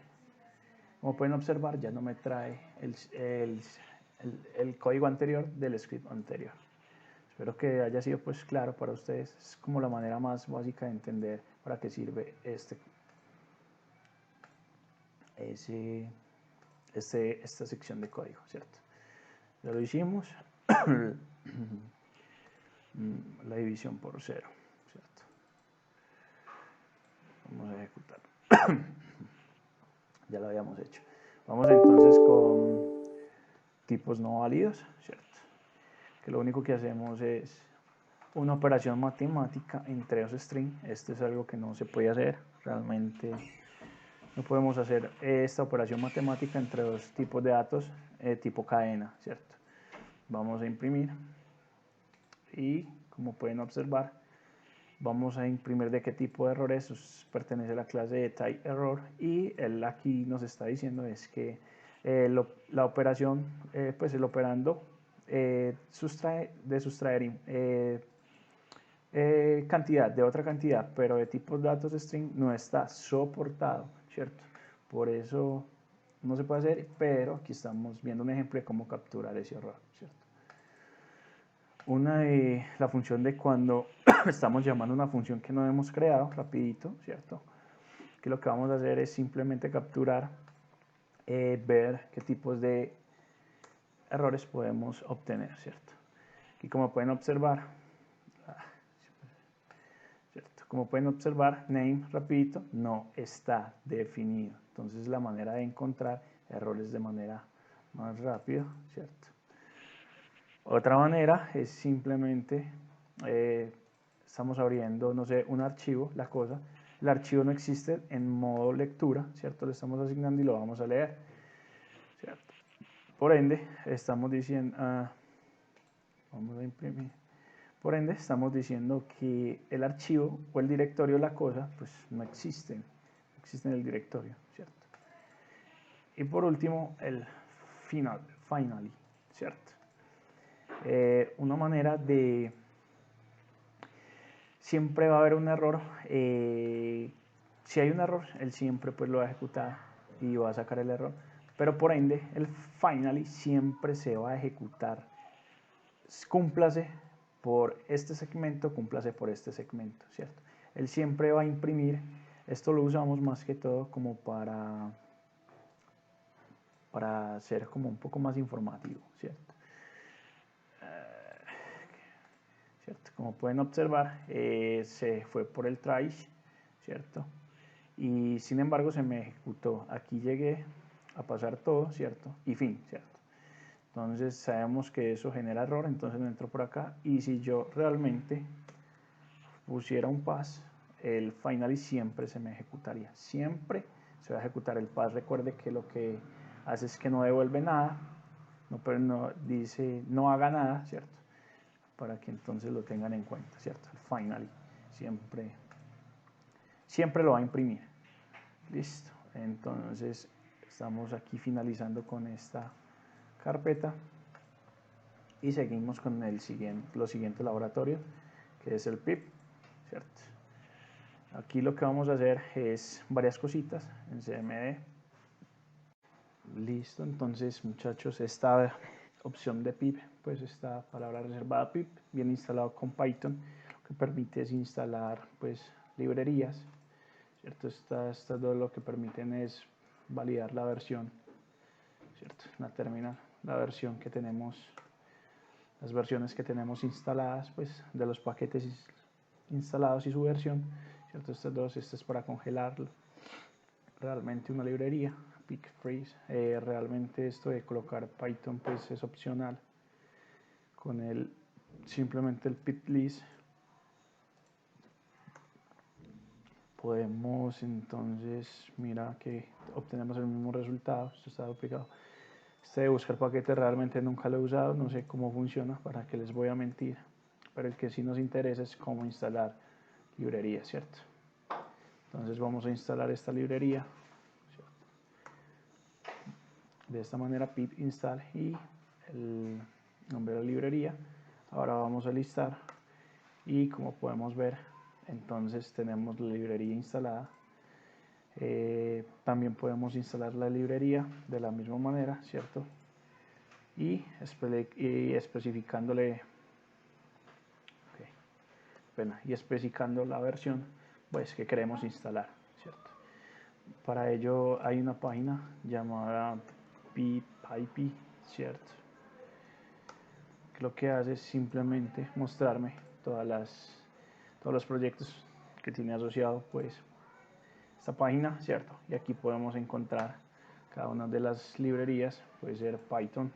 como pueden observar, ya no me trae el código anterior del script anterior. Espero que haya sido pues claro para ustedes. Es como la manera más básica de entender para qué sirve esta sección de código, ¿cierto? Ya lo hicimos. La división por 0, ¿cierto? Vamos a ejecutar. Ya lo habíamos hecho. Vamos entonces con tipos no válidos, ¿cierto? Que lo único que hacemos es una operación matemática entre dos strings. Esto es algo que no se puede hacer. Realmente no podemos hacer esta operación matemática entre dos tipos de datos tipo cadena, ¿cierto? Vamos a imprimir y como pueden observar vamos a imprimir de qué tipo de error es. Pertenece a la clase de type error y él aquí nos está diciendo es que la operación, pues el operando sustraer cantidad de otra cantidad, pero de tipos datos string no está soportado, ¿cierto? Por eso no se puede hacer, pero aquí estamos viendo un ejemplo de cómo capturar ese error, ¿cierto? La función de cuando estamos llamando una función que no hemos creado, rapidito, ¿cierto? Que lo que vamos a hacer es simplemente capturar, ver qué tipos de errores podemos obtener, ¿cierto? Y como pueden observar, ¿cierto? Como pueden observar, name, rapidito, no está definido. Entonces la manera de encontrar errores de manera más rápida, ¿cierto? Otra manera es simplemente, estamos abriendo, no sé, un archivo, la cosa. El archivo no existe en modo lectura, ¿cierto? Le estamos asignando y lo vamos a leer, ¿cierto? Por ende, estamos diciendo, vamos a imprimir. Por ende, estamos diciendo que el archivo o el directorio de la cosa, pues no existe en el directorio, ¿cierto? Y por último, el finally, ¿cierto? Una manera de... Siempre va a haber un error. Si hay un error, él siempre pues lo va a ejecutar y va a sacar el error. Pero por ende, el finally siempre se va a ejecutar. Cúmplase por este segmento, cúmplase por este segmento, ¿cierto? Él siempre va a imprimir. Esto lo usamos más que todo como para ser como un poco más informativo, ¿cierto? ¿Cierto? Como pueden observar, se fue por el trace, ¿cierto? Y sin embargo se me ejecutó. Aquí llegué a pasar todo, ¿cierto? Y fin, ¿cierto? Entonces sabemos que eso genera error, entonces me entro por acá. Y si yo realmente pusiera un pass, el finally siempre se me ejecutaría. Siempre se va a ejecutar el pass. Recuerde que lo que hace es que no devuelve nada, pero no dice no haga nada, ¿cierto? Para que entonces lo tengan en cuenta, ¿cierto? El finally siempre lo va a imprimir. Listo. Entonces estamos aquí finalizando con esta carpeta y seguimos con los siguientes laboratorios, que es el pip, ¿cierto? Aquí lo que vamos a hacer es varias cositas en CMD. Listo, entonces muchachos, esta opción de pip, pues esta palabra reservada pip, bien instalado con Python, lo que permite es instalar pues librerías, ¿cierto? Estas dos lo que permiten es validar la versión ¿cierto? La terminal, la versión que tenemos, las versiones que tenemos instaladas, pues de los paquetes instalados y su versión, ¿cierto? Estas dos, esta es para congelarlo. Realmente una librería, Pick Freeze, realmente esto de colocar Python pues es opcional. Con el simplemente el pip list podemos entonces, mira que obtenemos el mismo resultado. Esto está duplicado. Este de buscar paquetes realmente nunca lo he usado, no sé cómo funciona, para que les voy a mentir, pero el que sí nos interesa es cómo instalar librerías, ¿cierto? Entonces vamos a instalar esta librería, ¿cierto? De esta manera pip install y el nombre de la librería. Ahora vamos a listar y como podemos ver, entonces tenemos la librería instalada. También podemos instalar la librería de la misma manera, ¿cierto? Y especificándole y especificando la versión pues que queremos instalar, ¿cierto? Para ello hay una página llamada PyPI, ¿cierto? Lo que hace es simplemente mostrarme todos los proyectos que tiene asociado pues esta página, ¿cierto? Y aquí podemos encontrar cada una de las librerías, puede ser Python,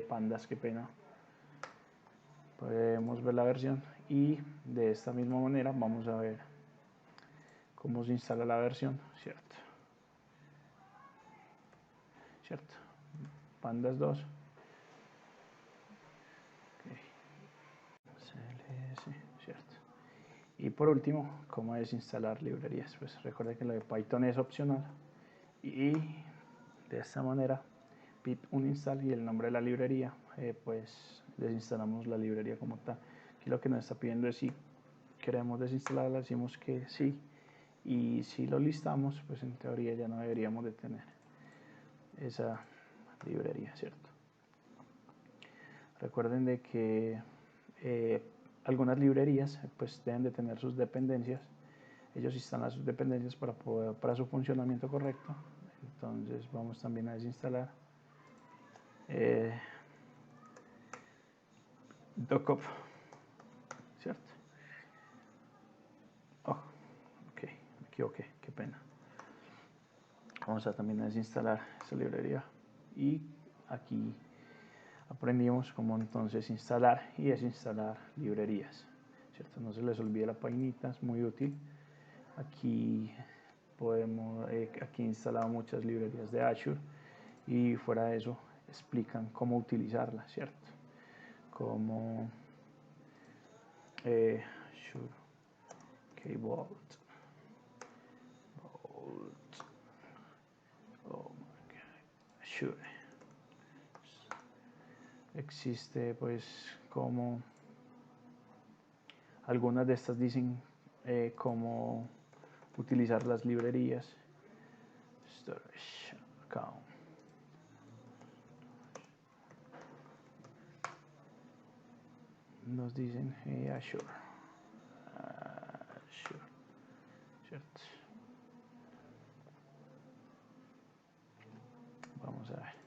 Pandas, qué pena. Podemos ver la versión y de esta misma manera vamos a ver cómo se instala la versión, ¿cierto? ¿Cierto? Pandas 2. Okay. CLS, ¿cierto? Y por último, cómo desinstalar librerías. Pues recuerda que lo de Python es opcional y de esta manera pip uninstall y el nombre de la librería, pues desinstalamos la librería como tal. Aquí lo que nos está pidiendo es si queremos desinstalarla, decimos que sí, y si lo listamos, pues en teoría ya no deberíamos de tener esa librería, ¿cierto? Recuerden de que algunas librerías pues deben de tener sus dependencias. Ellos instalan sus dependencias para su funcionamiento correcto. Entonces vamos también a desinstalar docop, ¿cierto? Oh, ok, me equivoqué, qué pena. Vamos a también a desinstalar esta librería y aquí aprendimos cómo entonces instalar y desinstalar librerías, ¿cierto? No se les olvide la paginita, es muy útil. Aquí podemos, aquí he instalado muchas librerías de Azure y fuera de eso explican cómo utilizarla, ¿cierto? Como Azure Keyboard. Oh my God. Azure. Existe pues como algunas de estas dicen cómo utilizar las librerías. Storage account. Nos dicen Azure. Azure, ¿cierto? Vamos a ver.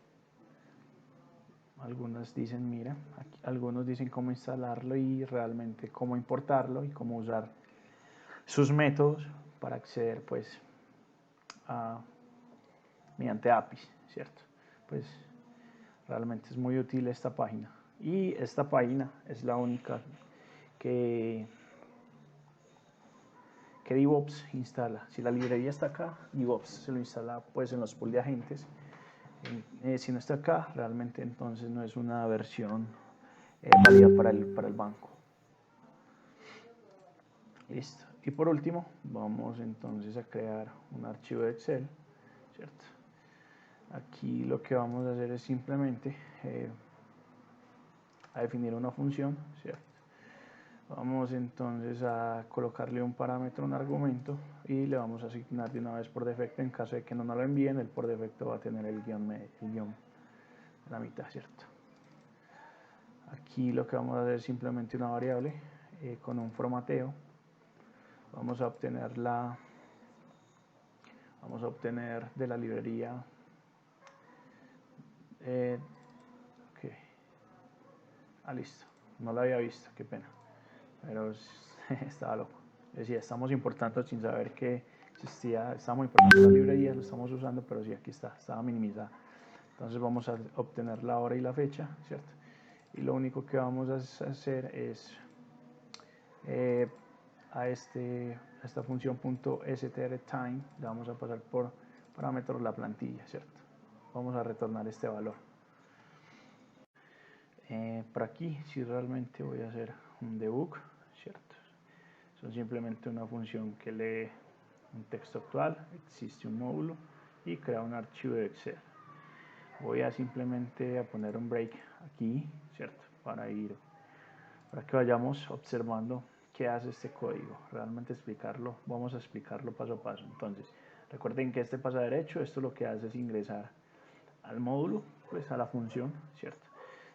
Algunas dicen, mira, aquí, algunos dicen cómo instalarlo y realmente cómo importarlo y cómo usar sus métodos para acceder pues mediante APIs, ¿cierto? Pues realmente es muy útil esta página y esta página es la única que DevOps instala. Si la librería está acá, DevOps se lo instala pues en los pools de agentes. Si no está acá, realmente entonces no es una versión válida para el banco. Listo. Y por último, vamos entonces a crear un archivo de Excel, ¿cierto? Aquí lo que vamos a hacer es simplemente a definir una función, ¿cierto? Vamos entonces a colocarle un parámetro, un argumento, y le vamos a asignar de una vez por defecto. En caso de que no nos lo envíen, él por defecto va a tener el guión a la mitad, ¿cierto? Aquí lo que vamos a hacer es simplemente una variable con un formateo. Vamos a obtener de la librería Ok. Listo. No lo había visto, qué pena. Pero estaba loco. Decía, estamos importando sin saber que existía, estamos importando la librería, lo estamos usando, pero sí, aquí está, estaba minimizada. Entonces vamos a obtener la hora y la fecha, ¿cierto? Y lo único que vamos a hacer es a esta función .str_time, le vamos a pasar por parámetros la plantilla, ¿cierto? Vamos a retornar este valor. Por aquí, si realmente voy a hacer un debug, ¿cierto? Son simplemente una función que lee un texto actual, existe un módulo y crea un archivo de Excel. Voy a simplemente a poner un break aquí, ¿cierto? Para que vayamos observando qué hace este código, realmente explicarlo, vamos a explicarlo paso a paso. Entonces, recuerden que este pasa derecho, esto lo que hace es ingresar al módulo, pues a la función, ¿cierto?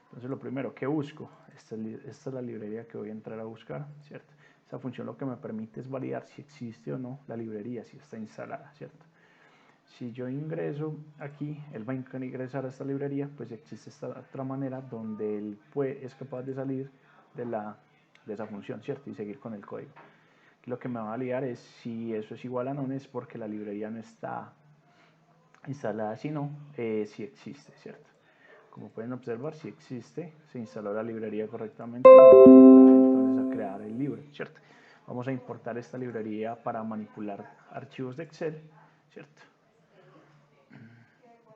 Entonces lo primero que busco, esta es la librería que voy a entrar a buscar, ¿cierto? Esta función lo que me permite es validar si existe o no la librería, si está instalada, ¿cierto? Si yo ingreso aquí, él va a ingresar a esta librería, pues existe esta otra manera donde él es capaz de salir de esa función, ¿cierto? Y seguir con el código. Aquí lo que me va a validar es si eso es igual a none, es porque la librería no está instalada, sino si existe, ¿cierto? Como pueden observar, si existe, se instaló la librería correctamente, entonces a crear el libro, ¿cierto? Vamos a importar esta librería para manipular archivos de Excel, ¿cierto?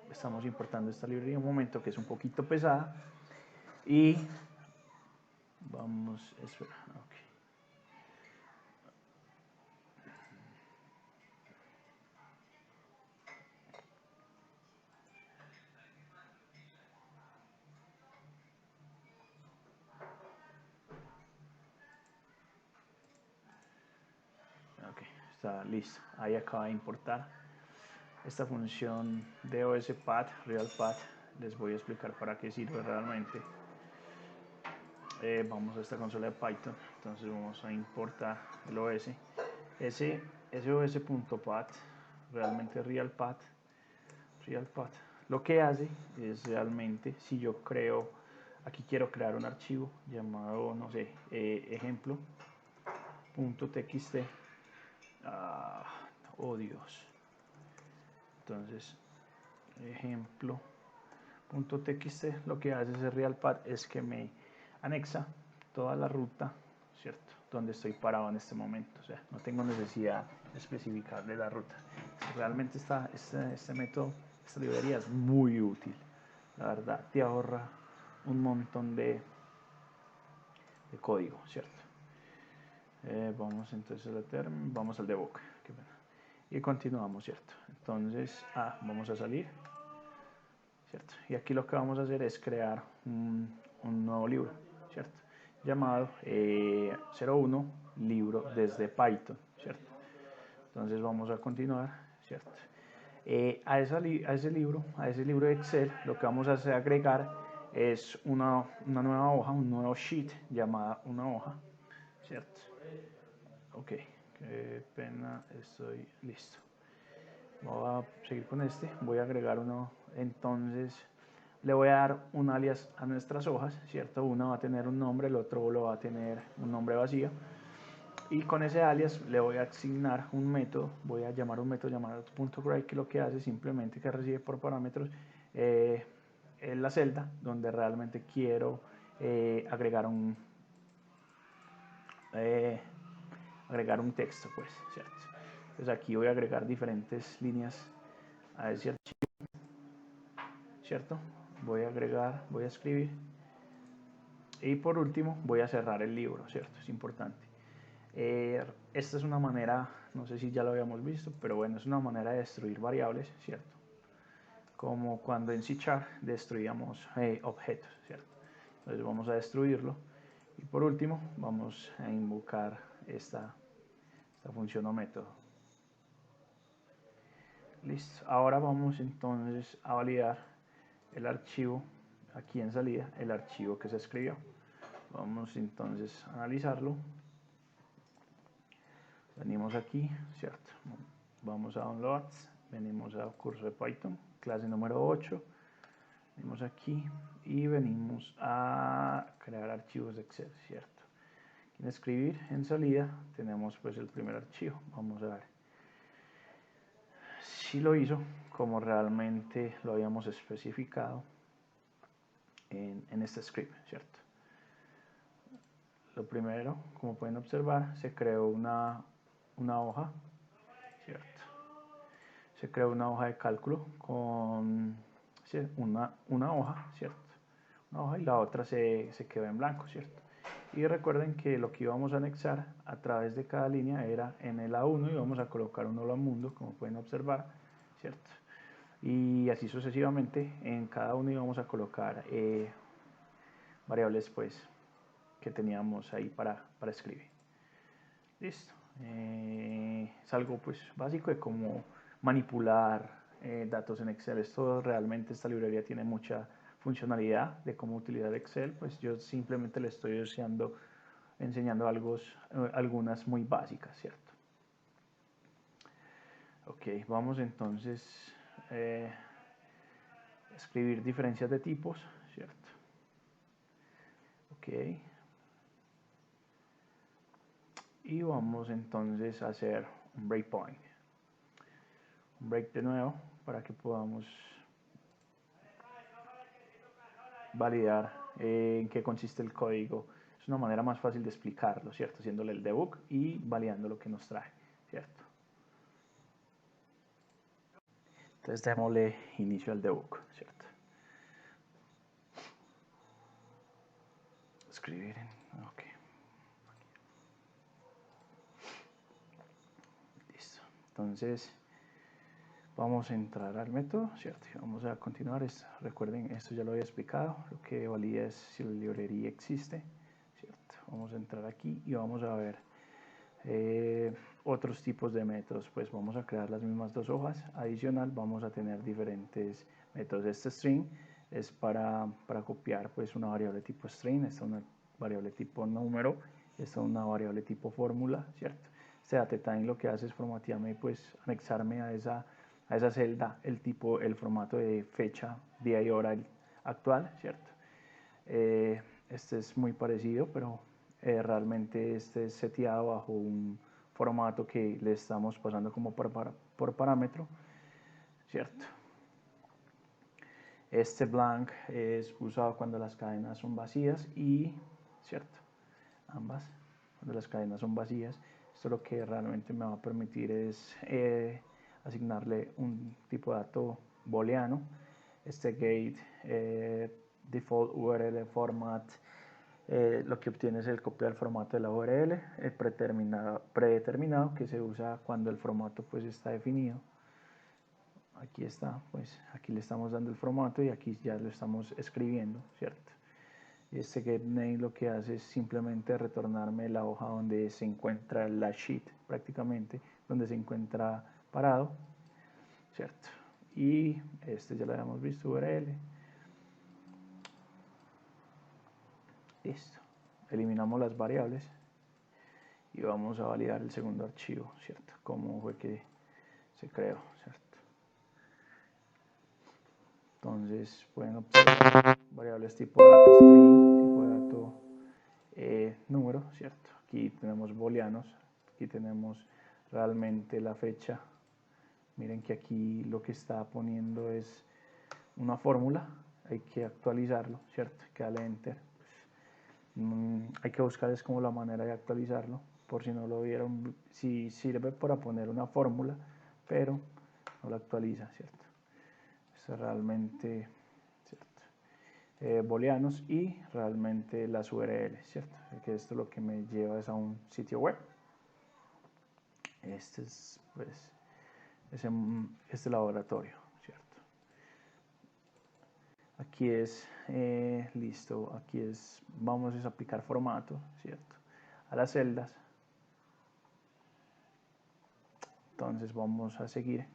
Estamos importando esta librería un momento que es un poquito pesada y vamos, espera, ok. Ok, está listo. Ahí acaba de importar esta función de OSPath, RealPath. Les voy a explicar para qué sirve realmente. Vamos a esta consola de Python, entonces vamos a importar el OS. Ese os.path, realmente RealPath, lo que hace es realmente, si yo creo, aquí quiero crear un archivo llamado, no sé, ejemplo.txt. Oh Dios. Entonces, ejemplo.txt, lo que hace ese RealPath es que me anexa toda la ruta, ¿cierto? Donde estoy parado en este momento, o sea, no tengo necesidad de especificarle la ruta. Realmente este método, esta librería es muy útil, la verdad, te ahorra un montón de código, ¿cierto? Vamos entonces vamos al debug, qué pena. Y continuamos, ¿cierto? Entonces, vamos a salir, ¿cierto? Y aquí lo que vamos a hacer es crear un nuevo libro, ¿cierto? Llamado 01 libro desde Python, ¿cierto? Entonces vamos a continuar, ¿cierto? A ese libro de Excel, lo que vamos a hacer agregar es una nueva hoja, un nuevo sheet llamada una hoja, ¿cierto? Ok, qué pena, estoy listo. Voy a seguir con este, voy a agregar uno, entonces le voy a dar un alias a nuestras hojas, ¿cierto? Una va a tener un nombre, el otro lo va a tener un nombre vacío. Y con ese alias le voy a asignar un método, voy a llamar un método llamado .grade, que lo que hace simplemente que recibe por parámetros en la celda donde realmente quiero agregar un texto, pues, ¿cierto? Entonces aquí voy a agregar diferentes líneas a ese archivo, ¿cierto? Voy a escribir y por último voy a cerrar el libro, ¿cierto? Es importante. Esta es una manera, no sé si ya lo habíamos visto, pero bueno, es una manera de destruir variables, ¿cierto? Como cuando en C# destruíamos objetos, ¿cierto? Entonces vamos a destruirlo y por último vamos a invocar esta función o método. Listo, ahora vamos entonces a validar el archivo, aquí en salida, el archivo que se escribió. Vamos entonces a analizarlo. Venimos aquí, ¿cierto? Vamos a Downloads, venimos a curso de Python, clase número 8. venimos aquí y venimos a crear archivos de Excel, ¿cierto? En escribir, en salida, tenemos pues el primer archivo. Vamos a ver si lo hizo como realmente lo habíamos especificado en este script, ¿cierto? Lo primero, como pueden observar, se creó una hoja, ¿cierto? Se creó una hoja de cálculo con una hoja, ¿cierto? Una hoja y la otra se quedó en blanco, ¿cierto? Y recuerden que lo que íbamos a anexar a través de cada línea era en el A1 y vamos a colocar un hola mundo, como pueden observar, ¿cierto? Y así sucesivamente en cada uno íbamos a colocar variables pues que teníamos ahí para escribir. Listo. Es algo pues básico de cómo manipular datos en Excel. Esto realmente, esta librería tiene mucha funcionalidad de cómo utilizar Excel, pues yo simplemente le estoy enseñando algunas muy básicas, ¿cierto? Ok, vamos entonces a escribir diferencias de tipos, ¿cierto? Ok. Y vamos entonces a hacer un breakpoint. Un break de nuevo para que podamos validar en qué consiste el código. Es una manera más fácil de explicarlo, ¿cierto? Haciéndole el debug y validando lo que nos trae, ¿cierto? Entonces démosle inicio al debug, ¿cierto? Escribir en... ok. Listo. Entonces vamos a entrar al método, ¿cierto? Y vamos a continuar. Recuerden, esto ya lo había explicado. Lo que valida es si la librería existe, ¿cierto? Vamos a entrar aquí y vamos a ver otros tipos de métodos. Pues vamos a crear las mismas dos hojas. Adicional, vamos a tener diferentes métodos. Este string es para copiar pues una variable tipo string. Esta es una variable tipo número. Esta es una variable tipo fórmula, ¿cierto? Este datetime lo que hace es formatearme, pues anexarme a esa celda el formato de fecha, día y hora actual, ¿cierto? Este es muy parecido, pero realmente este es seteado bajo un formato que le estamos pasando como por parámetro, ¿cierto? Este blank es usado cuando las cadenas son vacías y, ¿cierto? Ambas, cuando las cadenas son vacías. Esto lo que realmente me va a permitir es asignarle un tipo de dato booleano. Este gate default URL format lo que obtiene es el copia del formato de la URL predeterminado que se usa cuando el formato pues está definido. Aquí está, pues aquí le estamos dando el formato y aquí ya lo estamos escribiendo, ¿cierto? Este getName lo que hace es simplemente retornarme la hoja donde se encuentra la sheet, prácticamente, donde se encuentra parado, ¿cierto? Y este ya lo habíamos visto, URL. Listo. Eliminamos las variables y vamos a validar el segundo archivo, ¿cierto? Cómo fue que se creó, ¿cierto? Entonces pueden observar variables tipo de dato string, tipo de dato número, ¿cierto? Aquí tenemos booleanos, aquí tenemos realmente la fecha. Miren que aquí lo que está poniendo es una fórmula, hay que actualizarlo, ¿cierto? Hay que darle enter. Hay que buscar es como la manera de actualizarlo, por si no lo vieron, si sirve para poner una fórmula, pero no la actualiza, ¿cierto? Esto es realmente, ¿cierto? Booleanos y realmente las URL, ¿cierto? Que esto lo que me lleva es a un sitio web. Este es, pues, este laboratorio, ¿cierto? Aquí es, listo, aquí es, vamos a aplicar formato, ¿cierto? A las celdas. Entonces vamos a seguir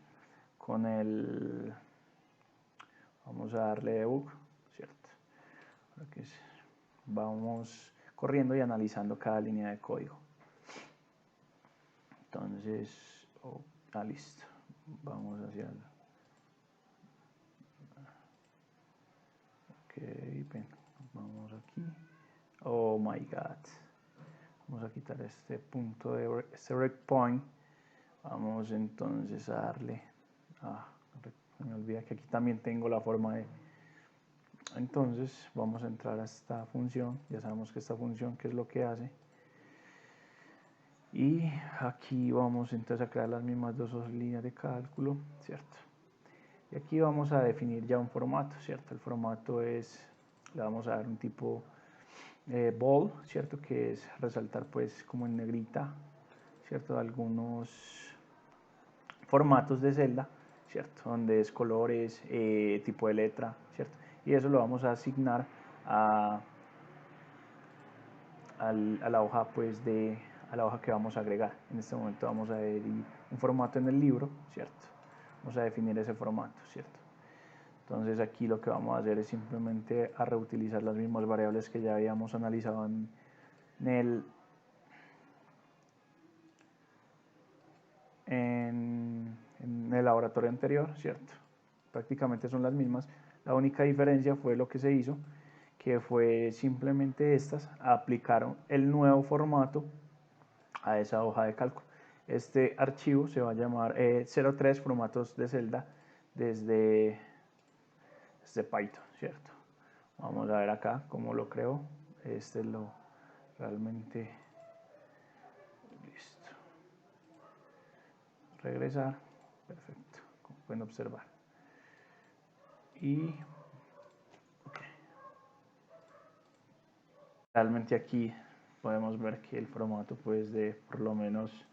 con el, vamos a darle debug, ¿cierto? Vamos corriendo y analizando cada línea de código. Entonces, listo, vamos hacia el, disculpen, vamos aquí, oh my god, vamos a quitar este punto de este breakpoint. Vamos entonces a darle, me olvida que aquí también tengo la forma de, entonces vamos a entrar a esta función, ya sabemos que esta función qué es lo que hace, y aquí vamos entonces a crear las mismas dos líneas de cálculo, ¿cierto? Y aquí vamos a definir ya un formato, ¿cierto? El formato es, le vamos a dar un tipo bold, ¿cierto? Que es resaltar pues como en negrita, ¿cierto? Algunos formatos de celda, ¿cierto? Donde es colores, tipo de letra, ¿cierto? Y eso lo vamos a asignar a la hoja pues a la hoja que vamos a agregar. En este momento vamos a ver un formato en el libro, ¿cierto? Vamos a definir ese formato, ¿cierto? Entonces aquí lo que vamos a hacer es simplemente a reutilizar las mismas variables que ya habíamos analizado en el laboratorio anterior, ¿cierto? Prácticamente son las mismas. La única diferencia fue lo que se hizo, que fue simplemente estas aplicaron el nuevo formato a esa hoja de cálculo. Este archivo se va a llamar 03 formatos de celda desde Python, ¿cierto? Vamos a ver acá cómo lo creo. Este es lo realmente listo. Regresar, perfecto, como pueden observar. Y realmente aquí podemos ver que el formato pues de por lo menos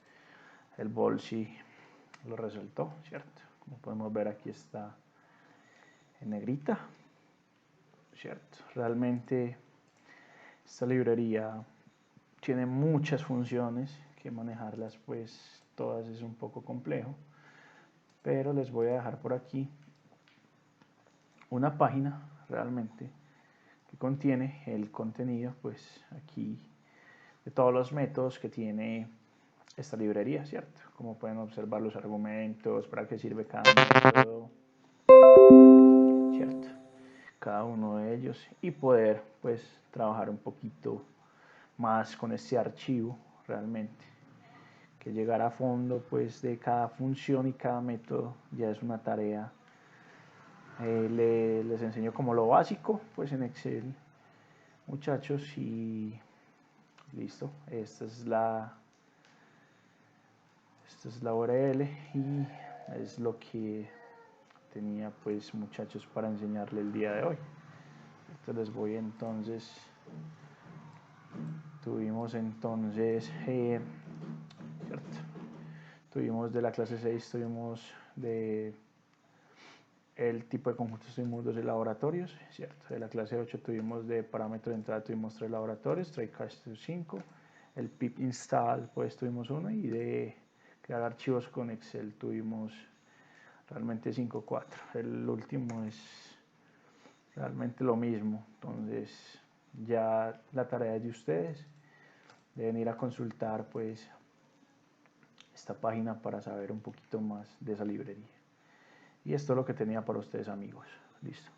el bol sí lo resaltó, ¿cierto? Como podemos ver aquí está en negrita, ¿cierto? Realmente esta librería tiene muchas funciones que manejarlas pues todas es un poco complejo, pero les voy a dejar por aquí una página realmente que contiene el contenido pues aquí de todos los métodos que tiene esta librería, ¿cierto? Como pueden observar los argumentos, para qué sirve cada método, ¿cierto? Cada uno de ellos y poder pues trabajar un poquito más con este archivo realmente, que llegar a fondo pues de cada función y cada método ya es una tarea. Les enseño como lo básico pues en Excel, muchachos, y listo. Esta es la URL y es lo que tenía pues, muchachos, para enseñarle el día de hoy. Entonces les voy entonces, tuvimos entonces ¿cierto? Tuvimos de la clase 6, tuvimos de el tipo de conjuntos, tuvimos 12 laboratorios, ¿cierto? De la clase 8 tuvimos de parámetro de entrada, tuvimos 3 laboratorios, TryCast 5, el pip install pues tuvimos 1 y de crear archivos con Excel tuvimos realmente 5, 4. El último es realmente lo mismo, entonces ya la tarea es de ustedes, deben ir a consultar pues esta página para saber un poquito más de esa librería. Y esto es lo que tenía para ustedes, amigos. Listo.